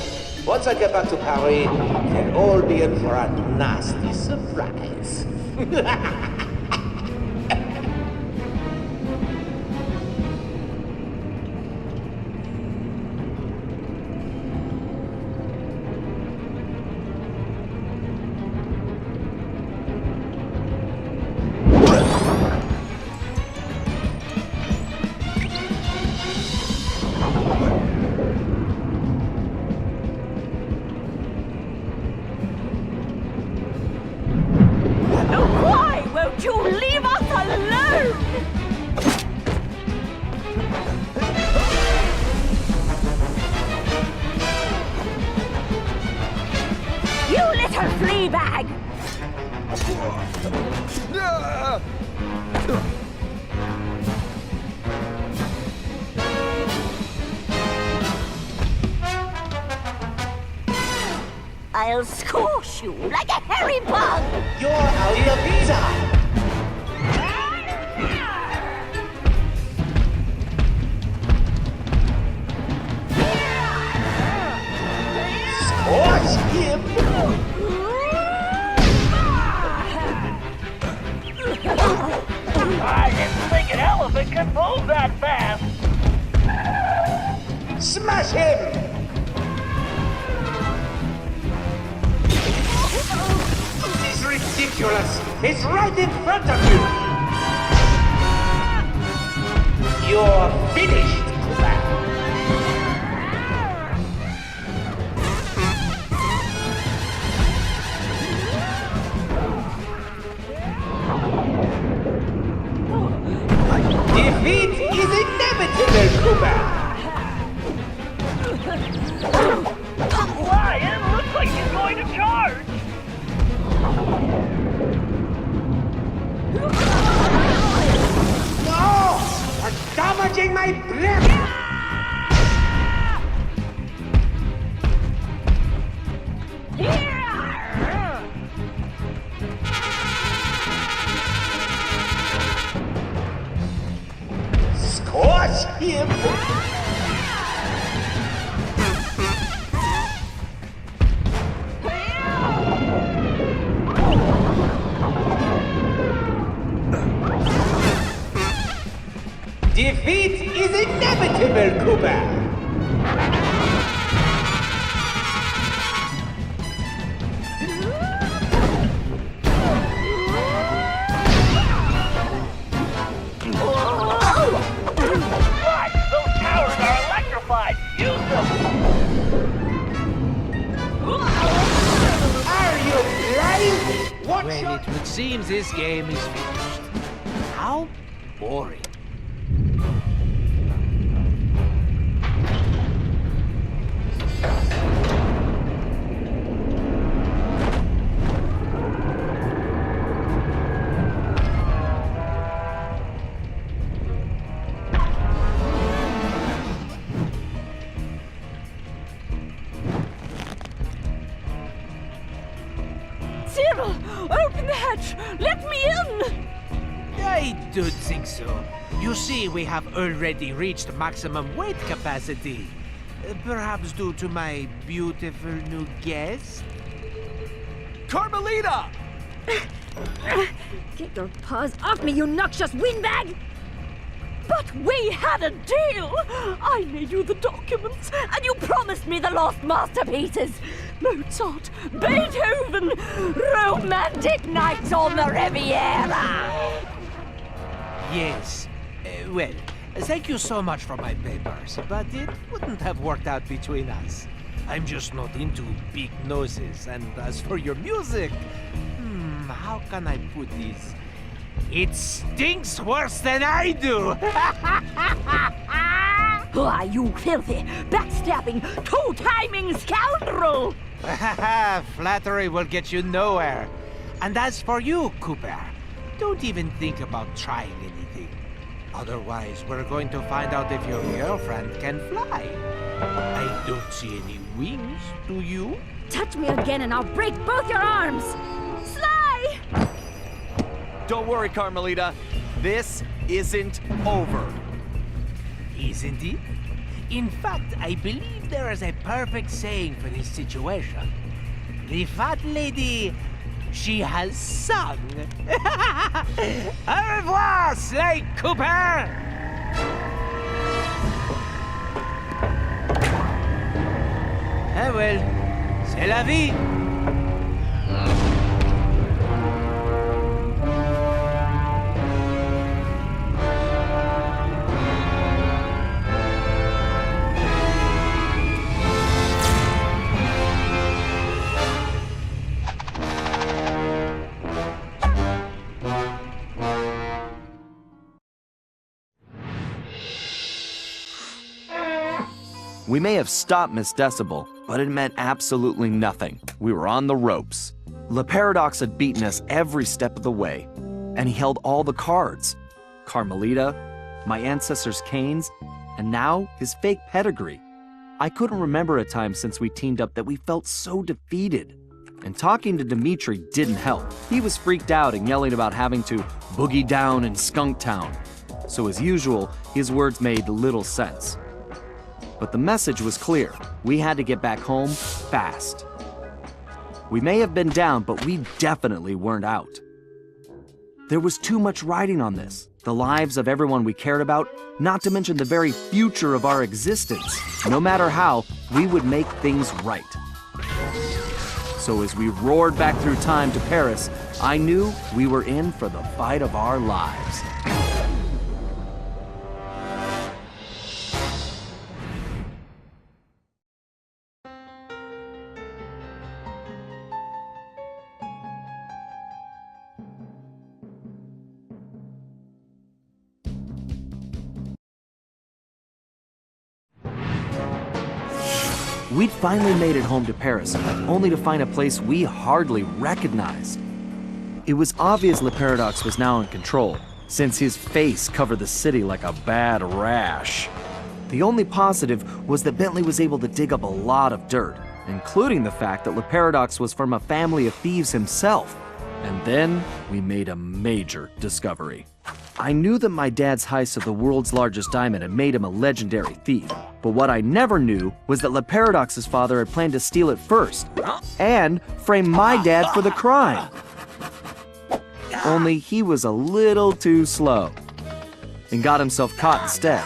S13: Once I get back to Paris, they'll all be in for a nasty surprise.
S9: Why won't you leave us alone? You little flea bag! I'll squash you like a hairy bug!
S13: You're out of pizza! Squash him!
S5: I didn't think an elephant could move that fast!
S13: Smash him! This is ridiculous! It's right in front of you! You're finished, Cooper! Defeat is inevitable, Cooper!
S5: Why, it looks like he's going to charge!
S13: No! You're damaging my blimp! Squash him! Defeat is inevitable, Cooper!
S5: Right! Those towers are electrified! Use them!
S13: Are you blind? What
S8: Well, it would seem this game is finished. How boring.
S9: Cyril, open the hatch! Let me in!
S8: I don't think so. You see, we have already reached maximum weight capacity. Perhaps due to my beautiful new guest?
S3: Carmelita!
S1: Get your paws off me, you noxious windbag!
S9: But we had a deal! I made you the documents, and you promised me the lost masterpieces! Mozart, Beethoven, romantic nights on the Riviera!
S8: Yes. Well, thank you so much for my papers, but it wouldn't have worked out between us. I'm just not into big noses, and as for your music, how can I put this? It stinks worse than I do!
S9: Why, you filthy, backstabbing, two-timing scoundrel!
S8: Flattery will get you nowhere. And as for you, Cooper, don't even think about trying anything. Otherwise, we're going to find out if your girlfriend can fly. I don't see any wings, do you?
S1: Touch me again and I'll break both your arms!
S9: Sly!
S3: Don't worry, Carmelita. This isn't over.
S8: Isn't it? In fact, I believe there is a perfect saying for this situation. The fat lady, she has sung. Au revoir, Slay Cooper! Ah well, c'est la vie.
S2: We may have stopped Miss Decibel, but it meant absolutely nothing. We were on the ropes. Le Paradox had beaten us every step of the way, and he held all the cards. Carmelita, my ancestors' canes, and now his fake pedigree. I couldn't remember a time since we teamed up that we felt so defeated. And talking to Dimitri didn't help. He was freaked out and yelling about having to boogie down in Skunk Town. So as usual, his words made little sense. But the message was clear. We had to get back home fast. We may have been down, but we definitely weren't out. There was too much riding on this. The lives of everyone we cared about, not to mention the very future of our existence. No matter how, we would make things right. So as we roared back through time to Paris, I knew we were in for the fight of our lives. We'd finally made it home to Paris, only to find a place we hardly recognized. It was obvious Le Paradox was now in control, since his face covered the city like a bad rash. The only positive was that Bentley was able to dig up a lot of dirt, including the fact that Le Paradox was from a family of thieves himself. And then we made a major discovery. I knew that my dad's heist of the world's largest diamond had made him a legendary thief, but what I never knew was that Le Paradox's father had planned to steal it first, and frame my dad for the crime. Only he was a little too slow. and got himself caught instead.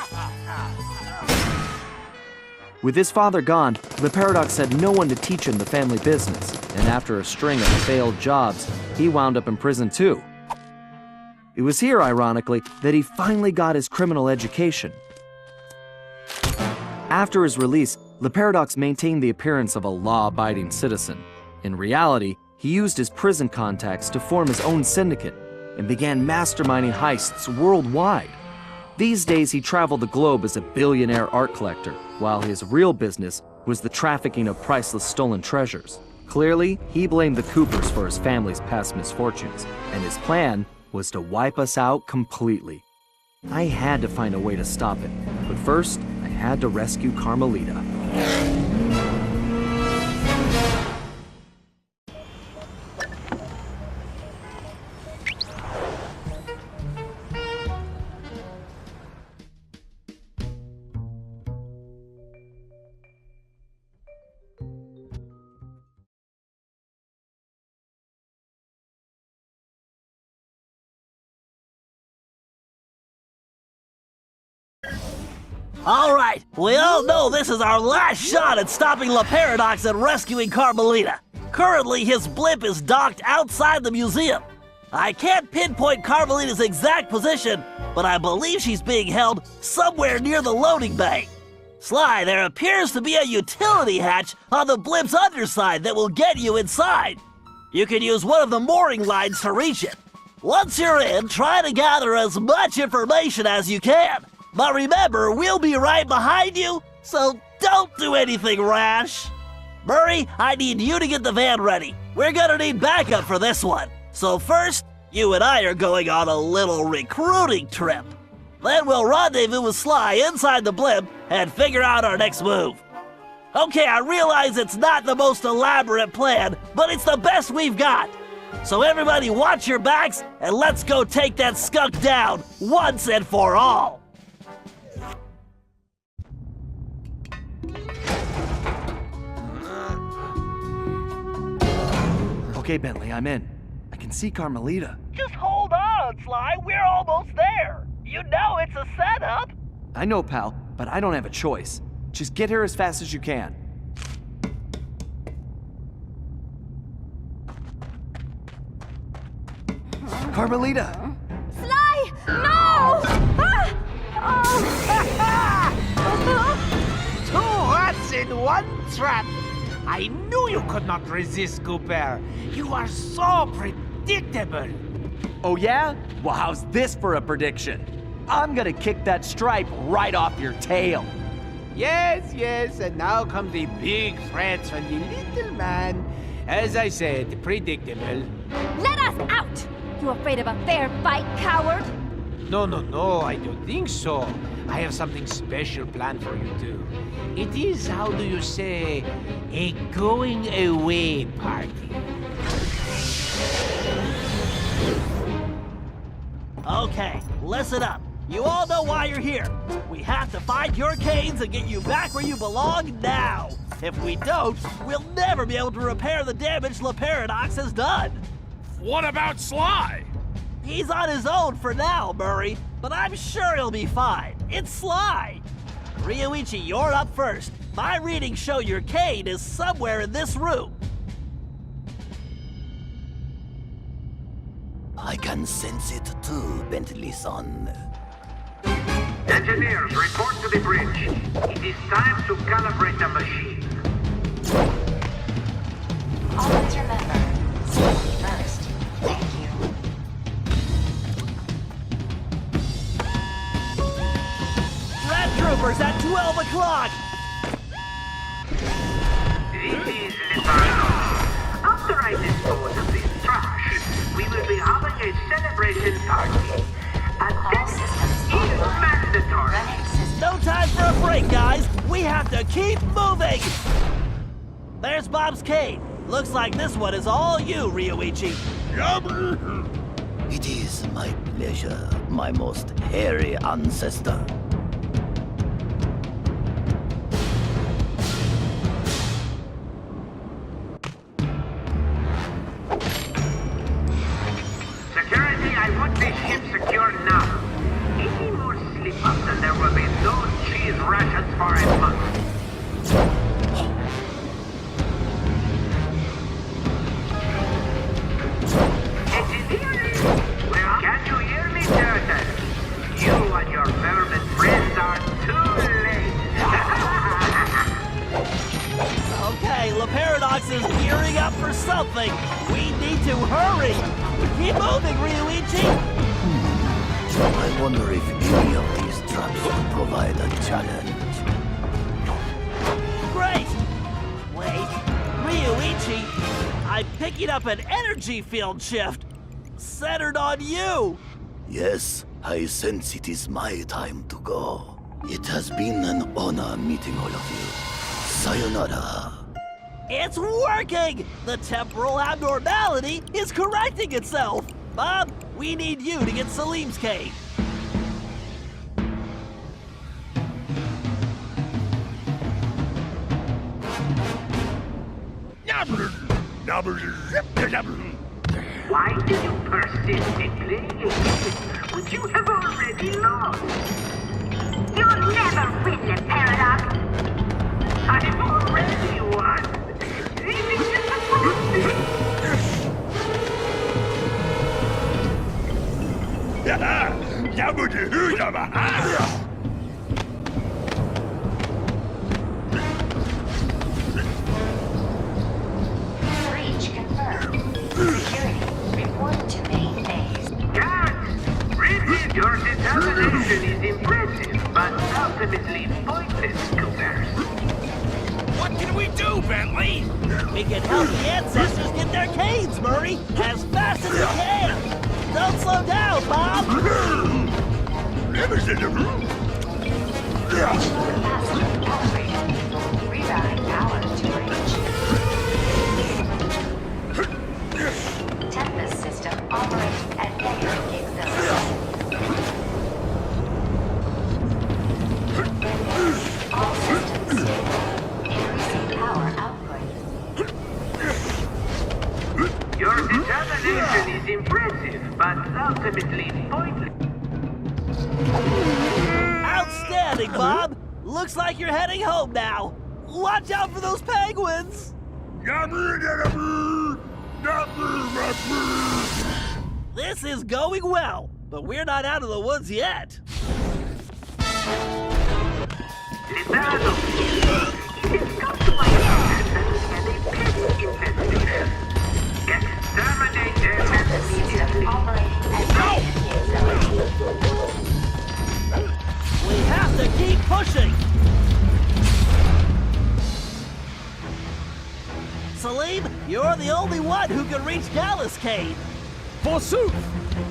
S2: With his father gone, the Paradox had no one to teach him the family business, and after a string of failed jobs, he wound up in prison too. It was here, ironically, that he finally got his criminal education. After his release, the Paradox maintained the appearance of a law-abiding citizen. In reality, he used his prison contacts to form his own syndicate and began masterminding heists worldwide. These days, he traveled the globe as a billionaire art collector, while his real business was the trafficking of priceless stolen treasures. Clearly, he blamed the Coopers for his family's past misfortunes, and his plan was to wipe us out completely. I had to find a way to stop it, but first, I had to rescue Carmelita.
S6: Alright, we all know this is our last shot at stopping La Paradox and rescuing Carmelita. Currently, his blimp is docked outside the museum. I can't pinpoint Carmelita's exact position, but I believe she's being held somewhere near the loading bay. Sly, there appears to be a utility hatch on the blimp's underside that will get you inside. You can use one of the mooring lines to reach it. Once you're in, try to gather as much information as you can. But remember, we'll be right behind you, so don't do anything rash. Murray, I need you to get the van ready. We're gonna need backup for this one. So first, you and I are going on a little recruiting trip. Then we'll rendezvous with Sly inside the blimp and figure out our next move. Okay, I realize it's not the most elaborate plan, but it's the best we've got. So everybody watch your backs, and let's go take that skunk down once and for all.
S3: Okay, Bentley, I'm in. I can see Carmelita.
S5: Just hold on, Sly. We're almost there. You know it's a setup.
S3: I know, pal, but I don't have a choice. Just get here as fast as you can. Carmelita!
S9: Sly! No!
S8: Two rats in one trap! I knew you could not resist, Cooper. You are so predictable.
S3: Oh yeah? Well, how's this for a prediction? I'm gonna kick that stripe right off your tail.
S8: Yes, yes, and now come the big threats from the little man. As I said, predictable.
S9: Let us out! You afraid of a fair fight, coward?
S8: No, I don't think so. I have something special planned for you too. It is, how do you say, a going away party.
S6: Okay, listen up. You all know why you're here. We have to find your canes and get you back where you belong now. If we don't, we'll never be able to repair the damage La Paradox has done.
S12: What about Sly?
S6: He's on his own for now, Murray, but I'm sure he'll be fine. It's Sly. Ryoichi, you're up first. My readings show your cane is somewhere in this room.
S14: I can sense it too, Bentley-son.
S15: Engineers, report to the bridge. It is time to calibrate the machine.
S11: Always remember, safety first. Thank you.
S6: Red Troopers at 12 o'clock!
S15: This is Lizardo. After I dispose of this trash, we will be having a celebration party. And this is mandatory.
S6: No time for a break, guys. We have to keep moving. There's Bob's cane. Looks like this one is all you, Ryoichi.
S14: It is my pleasure, my most hairy ancestor.
S15: Security, I want this ship secure now. Any more these rations for a month. Engineering? Well, can you hear me, Turtle? You and your vermin friends are too late.
S6: Okay, La Paradox is gearing up for something. We need to hurry. Keep moving, Ryuichi.
S14: I wonder if any of these traps will provide a challenge.
S6: Great! Wait, Ryuichi, I'm picking up an energy field shift centered on you.
S14: Yes, I sense it is my time to go. It has been an honor meeting all of you. Sayonara.
S6: It's working! The temporal abnormality is correcting itself. Bob, we need you to get Salim's cave.
S15: Why do you persist in playing a game which you have already lost?
S4: You'll never win, La Paradox.
S15: I've already won. This is disappointing.
S11: Breach confirmed. Security, report to main base.
S15: Guards, really, your determination is impressive, but ultimately pointless, Coopers.
S12: What can we do, Bentley?
S6: We can help the ancestors get their caves, Murray, as fast as we can. Don't slow down, Bob.
S11: Capacitor calibrated. Rerouting power to breach. Tempest system operating at negative capability. All systems stable. Increasing power output.
S15: Your determination is impressive, but ultimately pointless.
S6: Outstanding, Bob. Looks like you're heading home now. Watch out for those penguins. This is going well, but we're not out of the woods yet.
S15: Leonardo, it is come to my attention that we have a pest infestation. Exterminate them
S11: Tempest system
S15: immediately.
S11: operating at negative capability.
S6: We have to keep pushing. Salim, you're the only one who can reach Gallus Cave.
S2: Forsooth!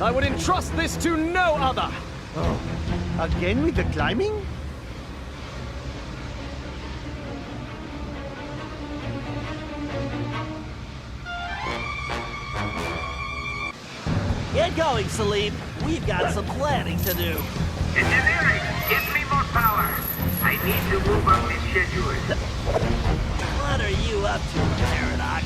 S2: I would entrust this to no other!
S10: Oh, again with the climbing?
S6: Get going, Salim. We've got some planning to do.
S15: Engineering, give me more power. I need to move up this schedule.
S6: What are you up to, Paradox?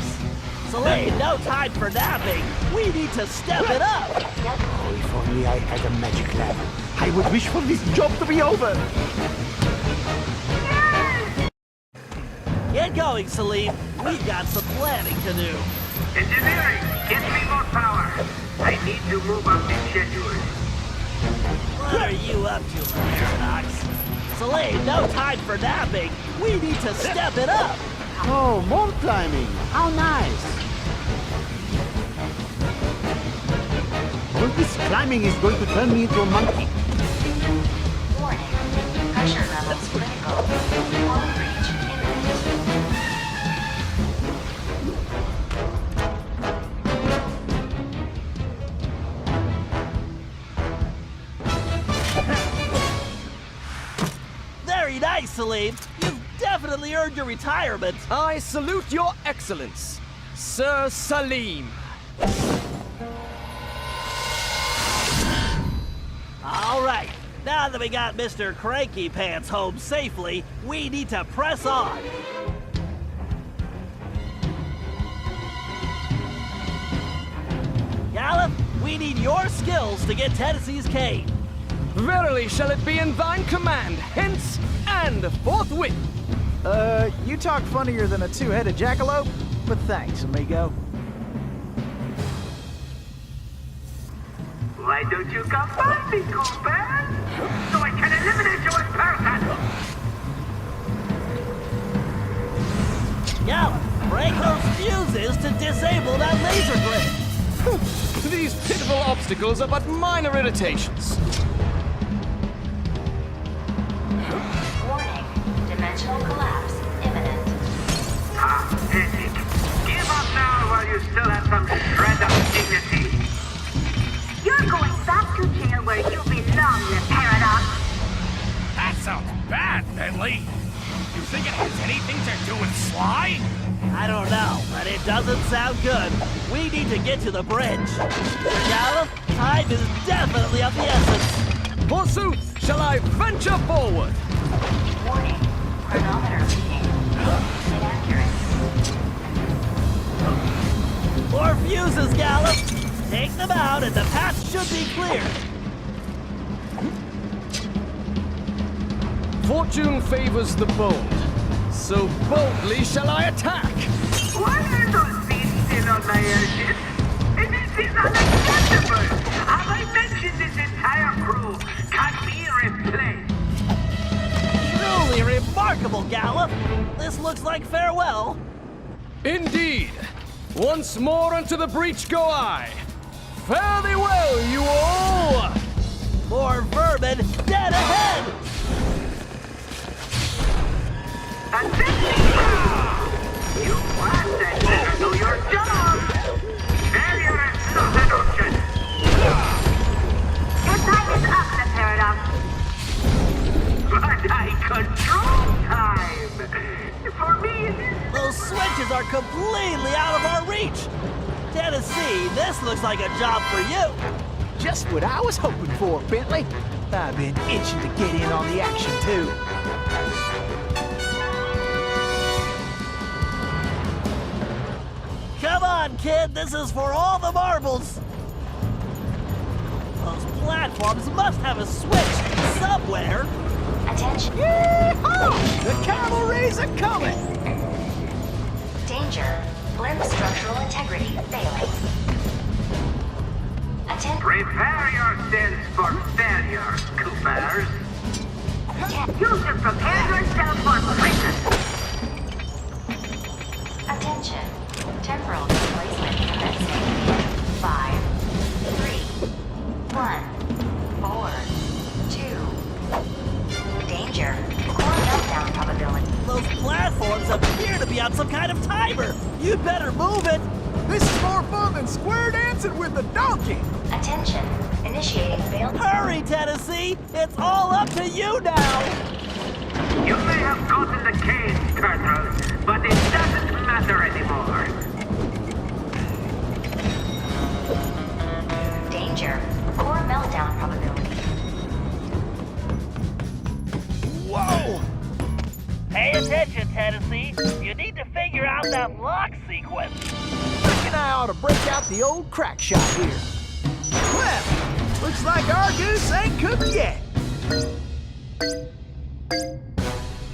S6: Salim, no time for napping. We need to step it up.
S10: Oh, if only I had a magic lamp. I would wish for this job to be over.
S6: Get going, Salim. We've got some planning to do.
S15: Engineering, give me more power. I need to move up this schedule.
S6: What are you up to, Paradox? Salim, no time for napping. We need to step it up.
S10: Oh, more climbing. How nice. All this climbing is going to turn me into a monkey.
S11: Warning. Pressure levels critical. Wall breach imminent.
S6: Very nice, Salim. You've definitely earned your retirement.
S2: I salute your excellence, Sir Salim.
S6: All right. Now that we got Mr. Cranky Pants home safely, we need to press on. Gallup, we need your skills to get Tennessee's cave.
S16: Verily shall it be in thine command, hence and forthwith.
S17: You talk funnier than a two-headed jackalope, but thanks, amigo.
S15: Why don't you come find me, Cooper? So I can eliminate you in person!
S6: Gallop, break those fuses to disable that laser grid.
S16: These pitiful obstacles are but minor irritations.
S11: Warning. Dimensional collapse imminent.
S15: Pathetic. Give up now while you still have some shred of dignity.
S18: You're going back to jail where you belong, you paradox.
S12: That sounds bad, Bentley. You think it has anything to do with Sly?
S6: I don't know, but it doesn't sound good. We need to get to the bridge. Gallop, time is definitely of the essence.
S16: Forsooth, shall I venture forward?
S11: Warning. Chronometer reading. Inaccurate.
S6: More fuses, Gallop. Take them out and the path should be clear.
S16: Fortune favors the bold, so boldly shall I attack.
S15: Why are those beasts still on my airship? This is unacceptable! Have I mentioned this entire crew can be replaced?
S6: Truly remarkable, Gallop. This looks like farewell.
S16: Indeed. Once more unto the breach go I. Fare thee well, you all!
S6: More vermin dead ahead!
S15: And this you bastard better do your job! Failure is not an option!
S18: Your time is up, the paradox.
S15: But I control time! For me,
S6: those switches are completely out of our reach! Tennessee, this looks like a job for you!
S17: Just what I was hoping for, Bentley. I've been itching to get in on the action, too.
S6: Come on, kid, this is for all the marbles! Those platforms must have a switch somewhere!
S11: Attention.
S17: Yee-haw! The cavalry's a-coming!
S11: Danger. Blimp structural integrity failing.
S15: prepare yourselves for failure, Coopers.
S18: You should prepare yourself for prison.
S11: Attention. Temporal displacement commencing. 5, 3, 1, 4, 2. Danger. Core meltdown probability.
S6: Those platforms appear to be on some kind of timer. You'd better move it.
S17: This is more fun than square dancing with the donkey.
S11: Attention. Initiating failed.
S6: Hurry, Tennessee! It's all up to you now!
S15: You may have gotten the cage, Turtle, but it doesn't matter anymore.
S11: Danger. Core meltdown probability.
S6: Whoa!
S5: Pay attention, Tennessee. You need to figure out that lock sequence.
S17: Reckon I ought to break out the old crack shot here. Well, looks like our goose ain't cooked yet.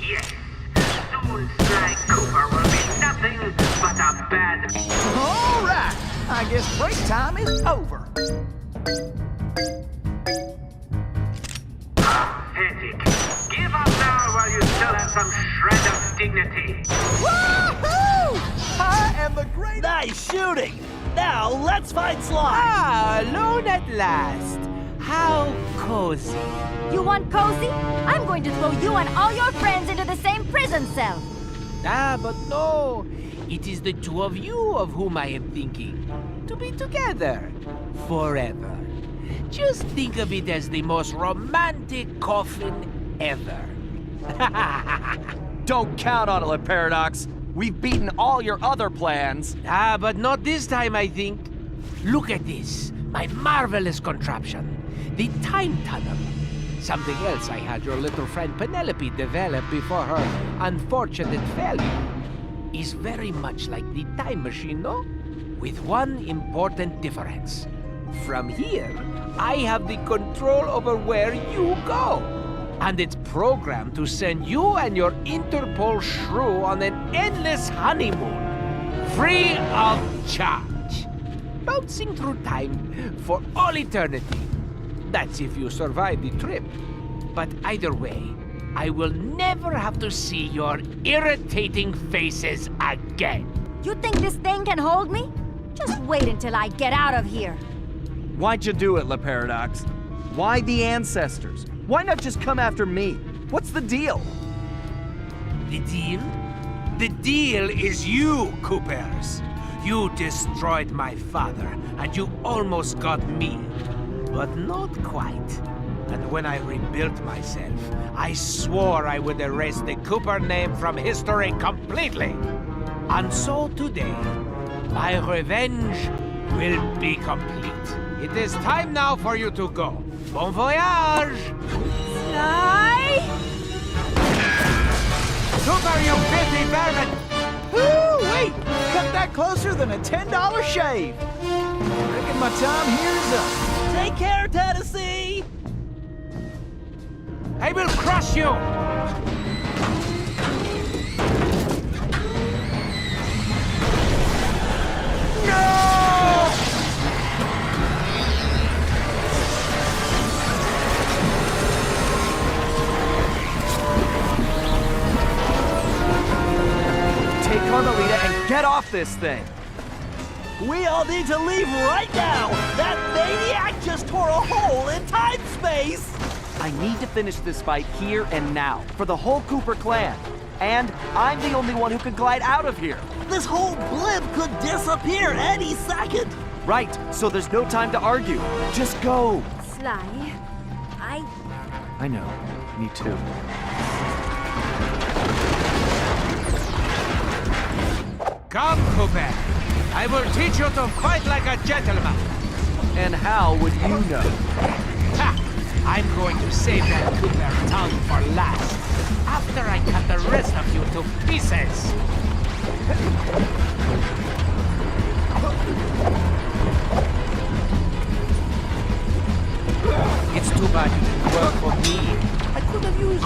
S15: Yes, soon Sly Cooper will be nothing but a bad...
S17: All right, I guess break time is over.
S15: Pathetic. Give up now while you still have some shred of dignity.
S17: Woohoo! I am the great...
S6: Nice shooting! Now, let's find Sly!
S8: Ah, alone at last. How cozy.
S9: You want cozy? I'm going to throw you and all your friends into the same prison cell.
S8: Ah, but no. It is the two of you of whom I am thinking. To be together. Forever. Just think of it as the most romantic coffin ever.
S2: Don't count on it, Paradox. We've beaten all your other plans.
S8: Ah, but not this time, I think. Look at this. My marvelous contraption. The time tunnel. Something else I had your little friend Penelope develop before her unfortunate failure. Is very much like the time machine, no? With one important difference. From here, I have the control over where you go. And it's programmed to send you and your Interpol shrew on an endless honeymoon, free of charge. Bouncing through time for all eternity. That's if you survive the trip. But either way, I will never have to see your irritating faces again.
S1: You think this thing can hold me? Just wait until I get out of here.
S3: Why'd you do it, La Paradox? Why the ancestors? Why not just come after me? What's the deal?
S8: The deal? The deal is you, Coopers. You destroyed my father, and you almost got me. But not quite. And when I rebuilt myself, I swore I would erase the Cooper name from history completely. And so today, my revenge will be complete. It is time now for you to go. Bon voyage!
S1: Sly!
S8: Cooper, you filthy vermin!
S17: Woo, wait! Cut that closer than a $10 shave. Reckon my time here's up.
S6: Take care, Tennessee!
S8: I will crush you!
S3: Take Carmelita and get off this thing!
S6: We all need to leave right now! That maniac just tore a hole in time-space!
S2: I need to finish this fight here and now, for the whole Cooper clan. And I'm the only one who can glide out of here.
S6: This whole blimp could disappear any second!
S2: Right, so there's no time to argue. Just go!
S1: Sly,
S2: I know, me too.
S8: Come, Cooper. I will teach you to fight like a gentleman.
S2: And how would you know?
S8: Ha! I'm going to save that Cooper tongue for last, after I cut the rest of you to pieces. It's too bad you didn't work for me. I could have used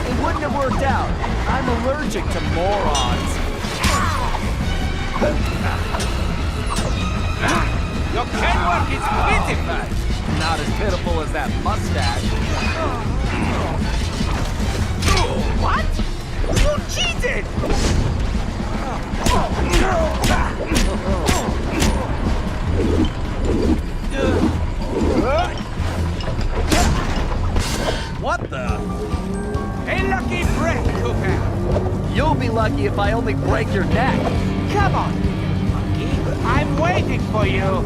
S3: It wouldn't have worked out. I'm allergic to morons.
S8: Your can work is pitiful.
S3: Not as pitiful as that mustache.
S8: What? You cheated!
S3: What the?
S8: A lucky break, Cooper.
S3: You'll be lucky if I only break your neck.
S8: Come on, monkey. I'm waiting for you.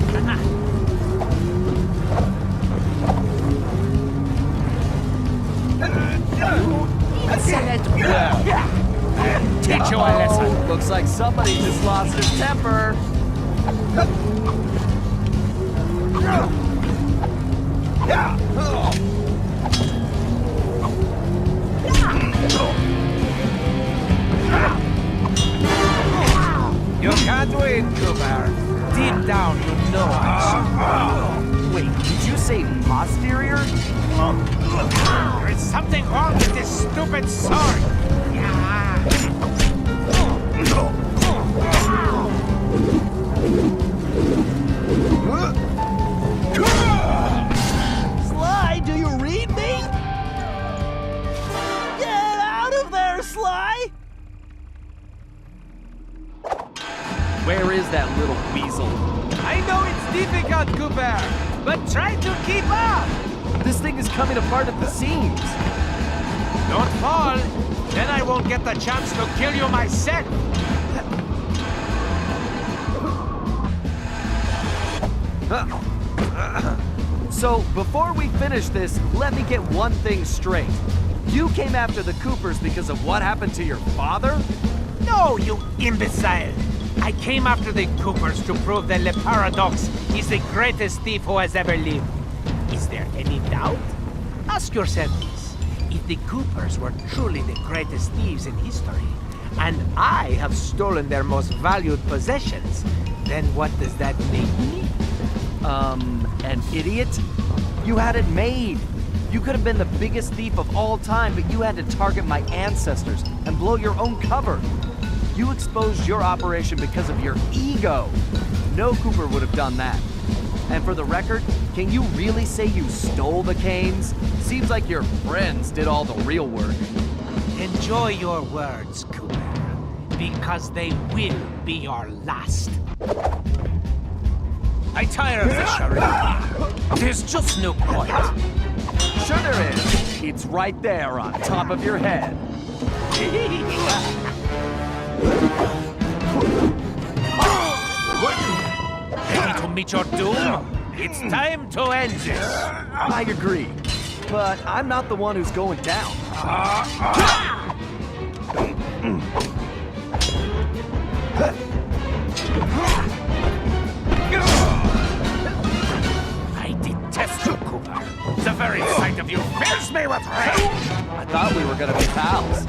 S3: Excellent work.
S8: Teach you a lesson.
S3: Looks like somebody just lost his temper.
S8: You can't win, Cooper. Deep down, you know I'm.
S2: Wait, did you say posterior?
S8: There is something wrong with this stupid sword.
S6: Sly, do you read me? Get out of there, Sly!
S2: Where is that little weasel?
S8: I know it's difficult, Cooper, but try to keep up.
S2: This thing is coming apart at the seams.
S8: Don't fall, then I won't get the chance to kill you myself.
S2: So, before we finish this, let me get one thing straight. You came after the Coopers because of what happened to your father?
S8: No, you imbecile! I came after the Coopers to prove that Le Paradox is the greatest thief who has ever lived. Is there any doubt? Ask yourself this. If the Coopers were truly the greatest thieves in history, and I have stolen their most valued possessions, then what does that make me?
S3: An idiot? You had it made. You could have been the biggest thief of all time, but you had to target my ancestors and blow your own cover. You exposed your operation because of your ego. No Cooper would have done that. And for the record, can you really say you stole the canes? Seems like your friends did all the real work.
S8: Enjoy your words, Cooper, because they will be your last. I tire of this charade. There's just no point.
S3: Sure there is. It's right there on top of your head.
S8: Ready to meet your doom? It's time to end this.
S3: I agree, but I'm not the one who's going down.
S8: I detest you, Cooper. The very sight of you fills me with rage.
S3: I thought we were gonna be pals.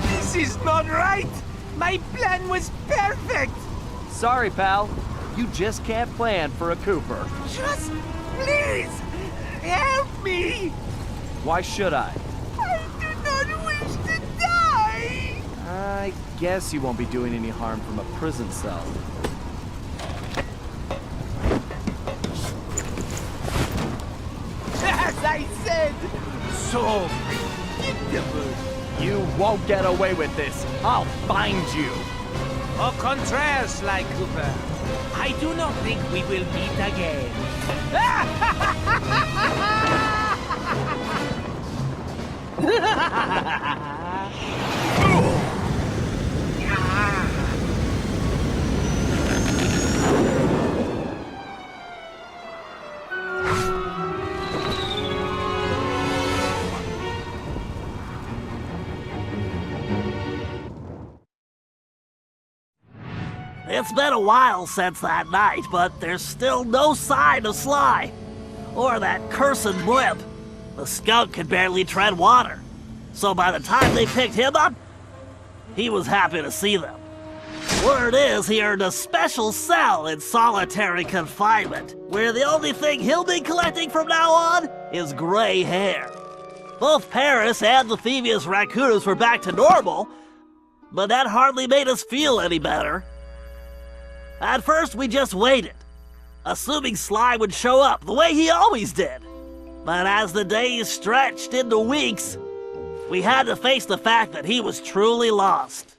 S8: This is not right. My plan was perfect.
S3: Sorry, pal. You just can't plan for a Cooper.
S8: Just please help me.
S3: Why should I?
S8: I do not wish to die.
S3: I guess you won't be doing any harm from a prison cell.
S8: As I said, so predictable.
S3: You won't get away with this. I'll find you.
S8: Au contraire, Sly Cooper. I do not think we will meet again.
S6: It's been a while since that night, but there's still no sign of Sly. Or that cursed blimp. The skunk could barely tread water. So by the time they picked him up, he was happy to see them. Word is he earned a special cell in solitary confinement, where the only thing he'll be collecting from now on is gray hair. Both Paris and the Thievius Raccoonus were back to normal, but that hardly made us feel any better. At first, we just waited, assuming Sly would show up the way he always did. But as the days stretched into weeks, we had to face the fact that he was truly lost.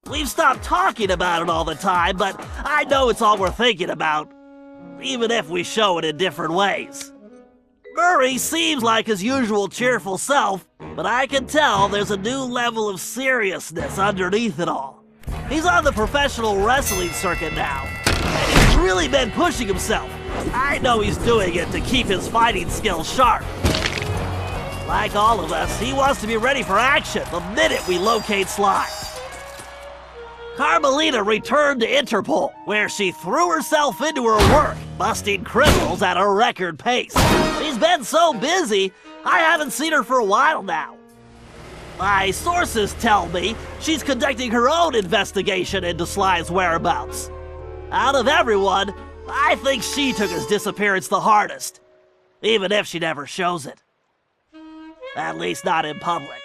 S6: We've stopped talking about it all the time, but I know it's all we're thinking about, even if we show it in different ways. Murray seems like his usual cheerful self, but I can tell there's a new level of seriousness underneath it all. He's on the professional wrestling circuit now, and he's really been pushing himself. I know he's doing it to keep his fighting skills sharp. Like all of us, he wants to be ready for action the minute we locate Sly. Carmelita returned to Interpol, where she threw herself into her work, busting criminals at a record pace. She's been so busy, I haven't seen her for a while now. My sources tell me she's conducting her own investigation into Sly's whereabouts. Out of everyone, I think she took his disappearance the hardest, even if she never shows it. At least not in public.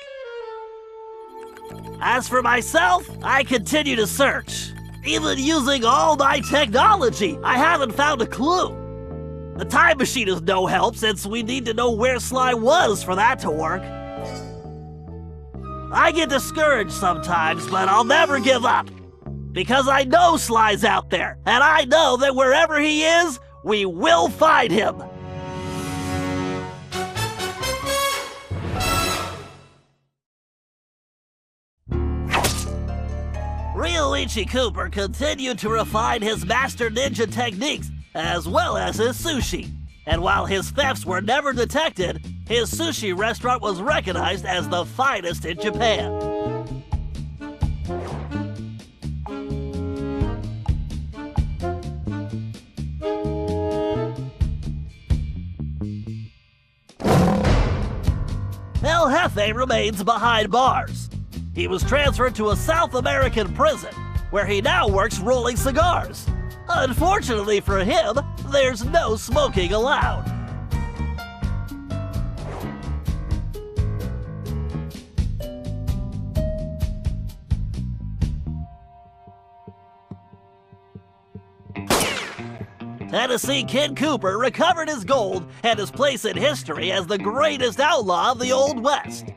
S6: As for myself, I continue to search. Even using all my technology, I haven't found a clue. The time machine is no help since we need to know where Sly was for that to work. I get discouraged sometimes, but I'll never give up. Because I know Sly's out there, and I know that wherever he is, we will find him. Ryoichi Cooper continued to refine his master ninja techniques, as well as his sushi. And while his thefts were never detected, his sushi restaurant was recognized as the finest in Japan. El Jefe remains behind bars. He was transferred to a South American prison, where he now works rolling cigars. Unfortunately for him, there's no smoking allowed. Tennessee Kid Cooper recovered his gold and his place in history as the greatest outlaw of the Old West.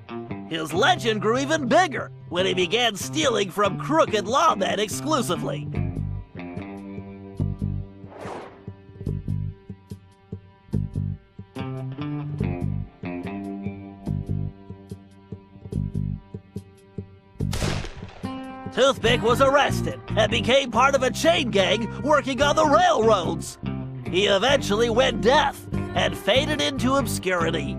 S6: His legend grew even bigger when he began stealing from crooked lawmen exclusively. Toothpick was arrested and became part of a chain gang working on the railroads. He eventually went deaf and faded into obscurity.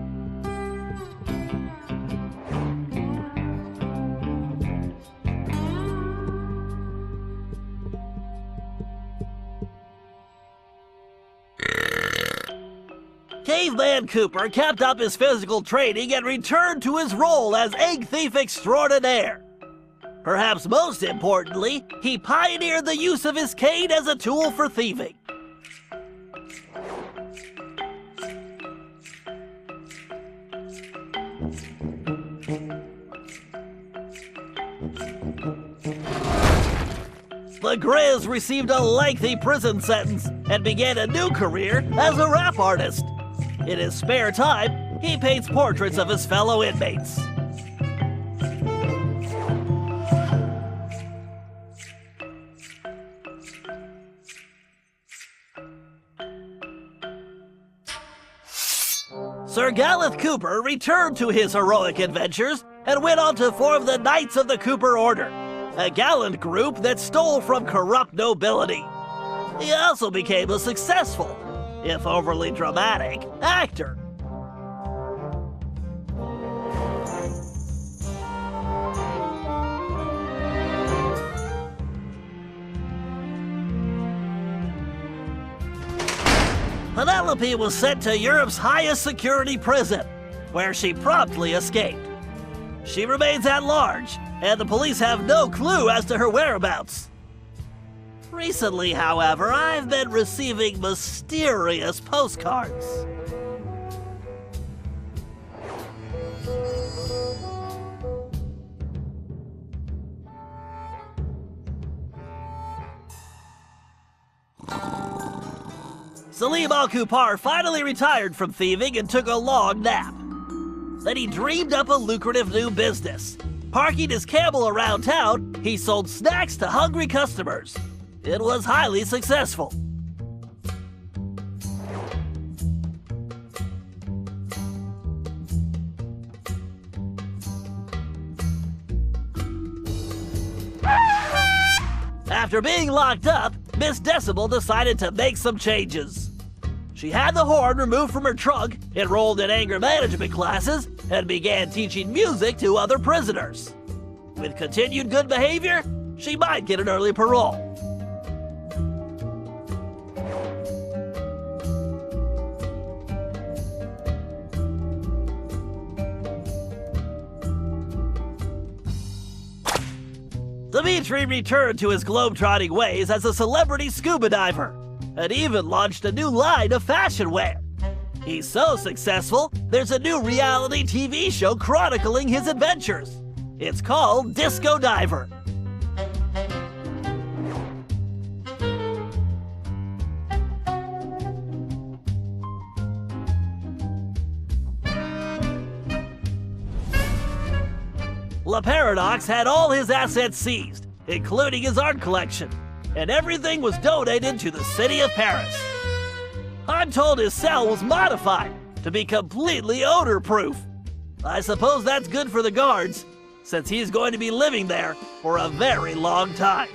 S6: Caveman Cooper kept up his physical training and returned to his role as egg thief extraordinaire. Perhaps most importantly, he pioneered the use of his cane as a tool for thieving. The Grizz received a lengthy prison sentence and began a new career as a rap artist. In his spare time, he paints portraits of his fellow inmates. Sir Gallup Cooper returned to his heroic adventures and went on to form the Knights of the Cooper Order, a gallant group that stole from corrupt nobility. He also became a successful, if overly dramatic, actor. Penelope was sent to Europe's highest security prison, where she promptly escaped. She remains at large, and the police have no clue as to her whereabouts. Recently, however, I've been receiving mysterious postcards. Salim Al-Kupar finally retired from thieving and took a long nap. Then he dreamed up a lucrative new business. Parking his camel around town, he sold snacks to hungry customers. It was highly successful. After being locked up, Miss Decibel decided to make some changes. She had the horn removed from her trunk, enrolled in anger management classes, and began teaching music to other prisoners. With continued good behavior, she might get an early parole. Dimitri returned to his globetrotting ways as a celebrity scuba diver, and even launched a new line of fashion wear. He's so successful, there's a new reality TV show chronicling his adventures. It's called Disco Diver. La Paradox had all his assets seized, including his art collection, and everything was donated to the city of Paris. I'm told his cell was modified to be completely odor-proof. I suppose that's good for the guards, since he's going to be living there for a very long time.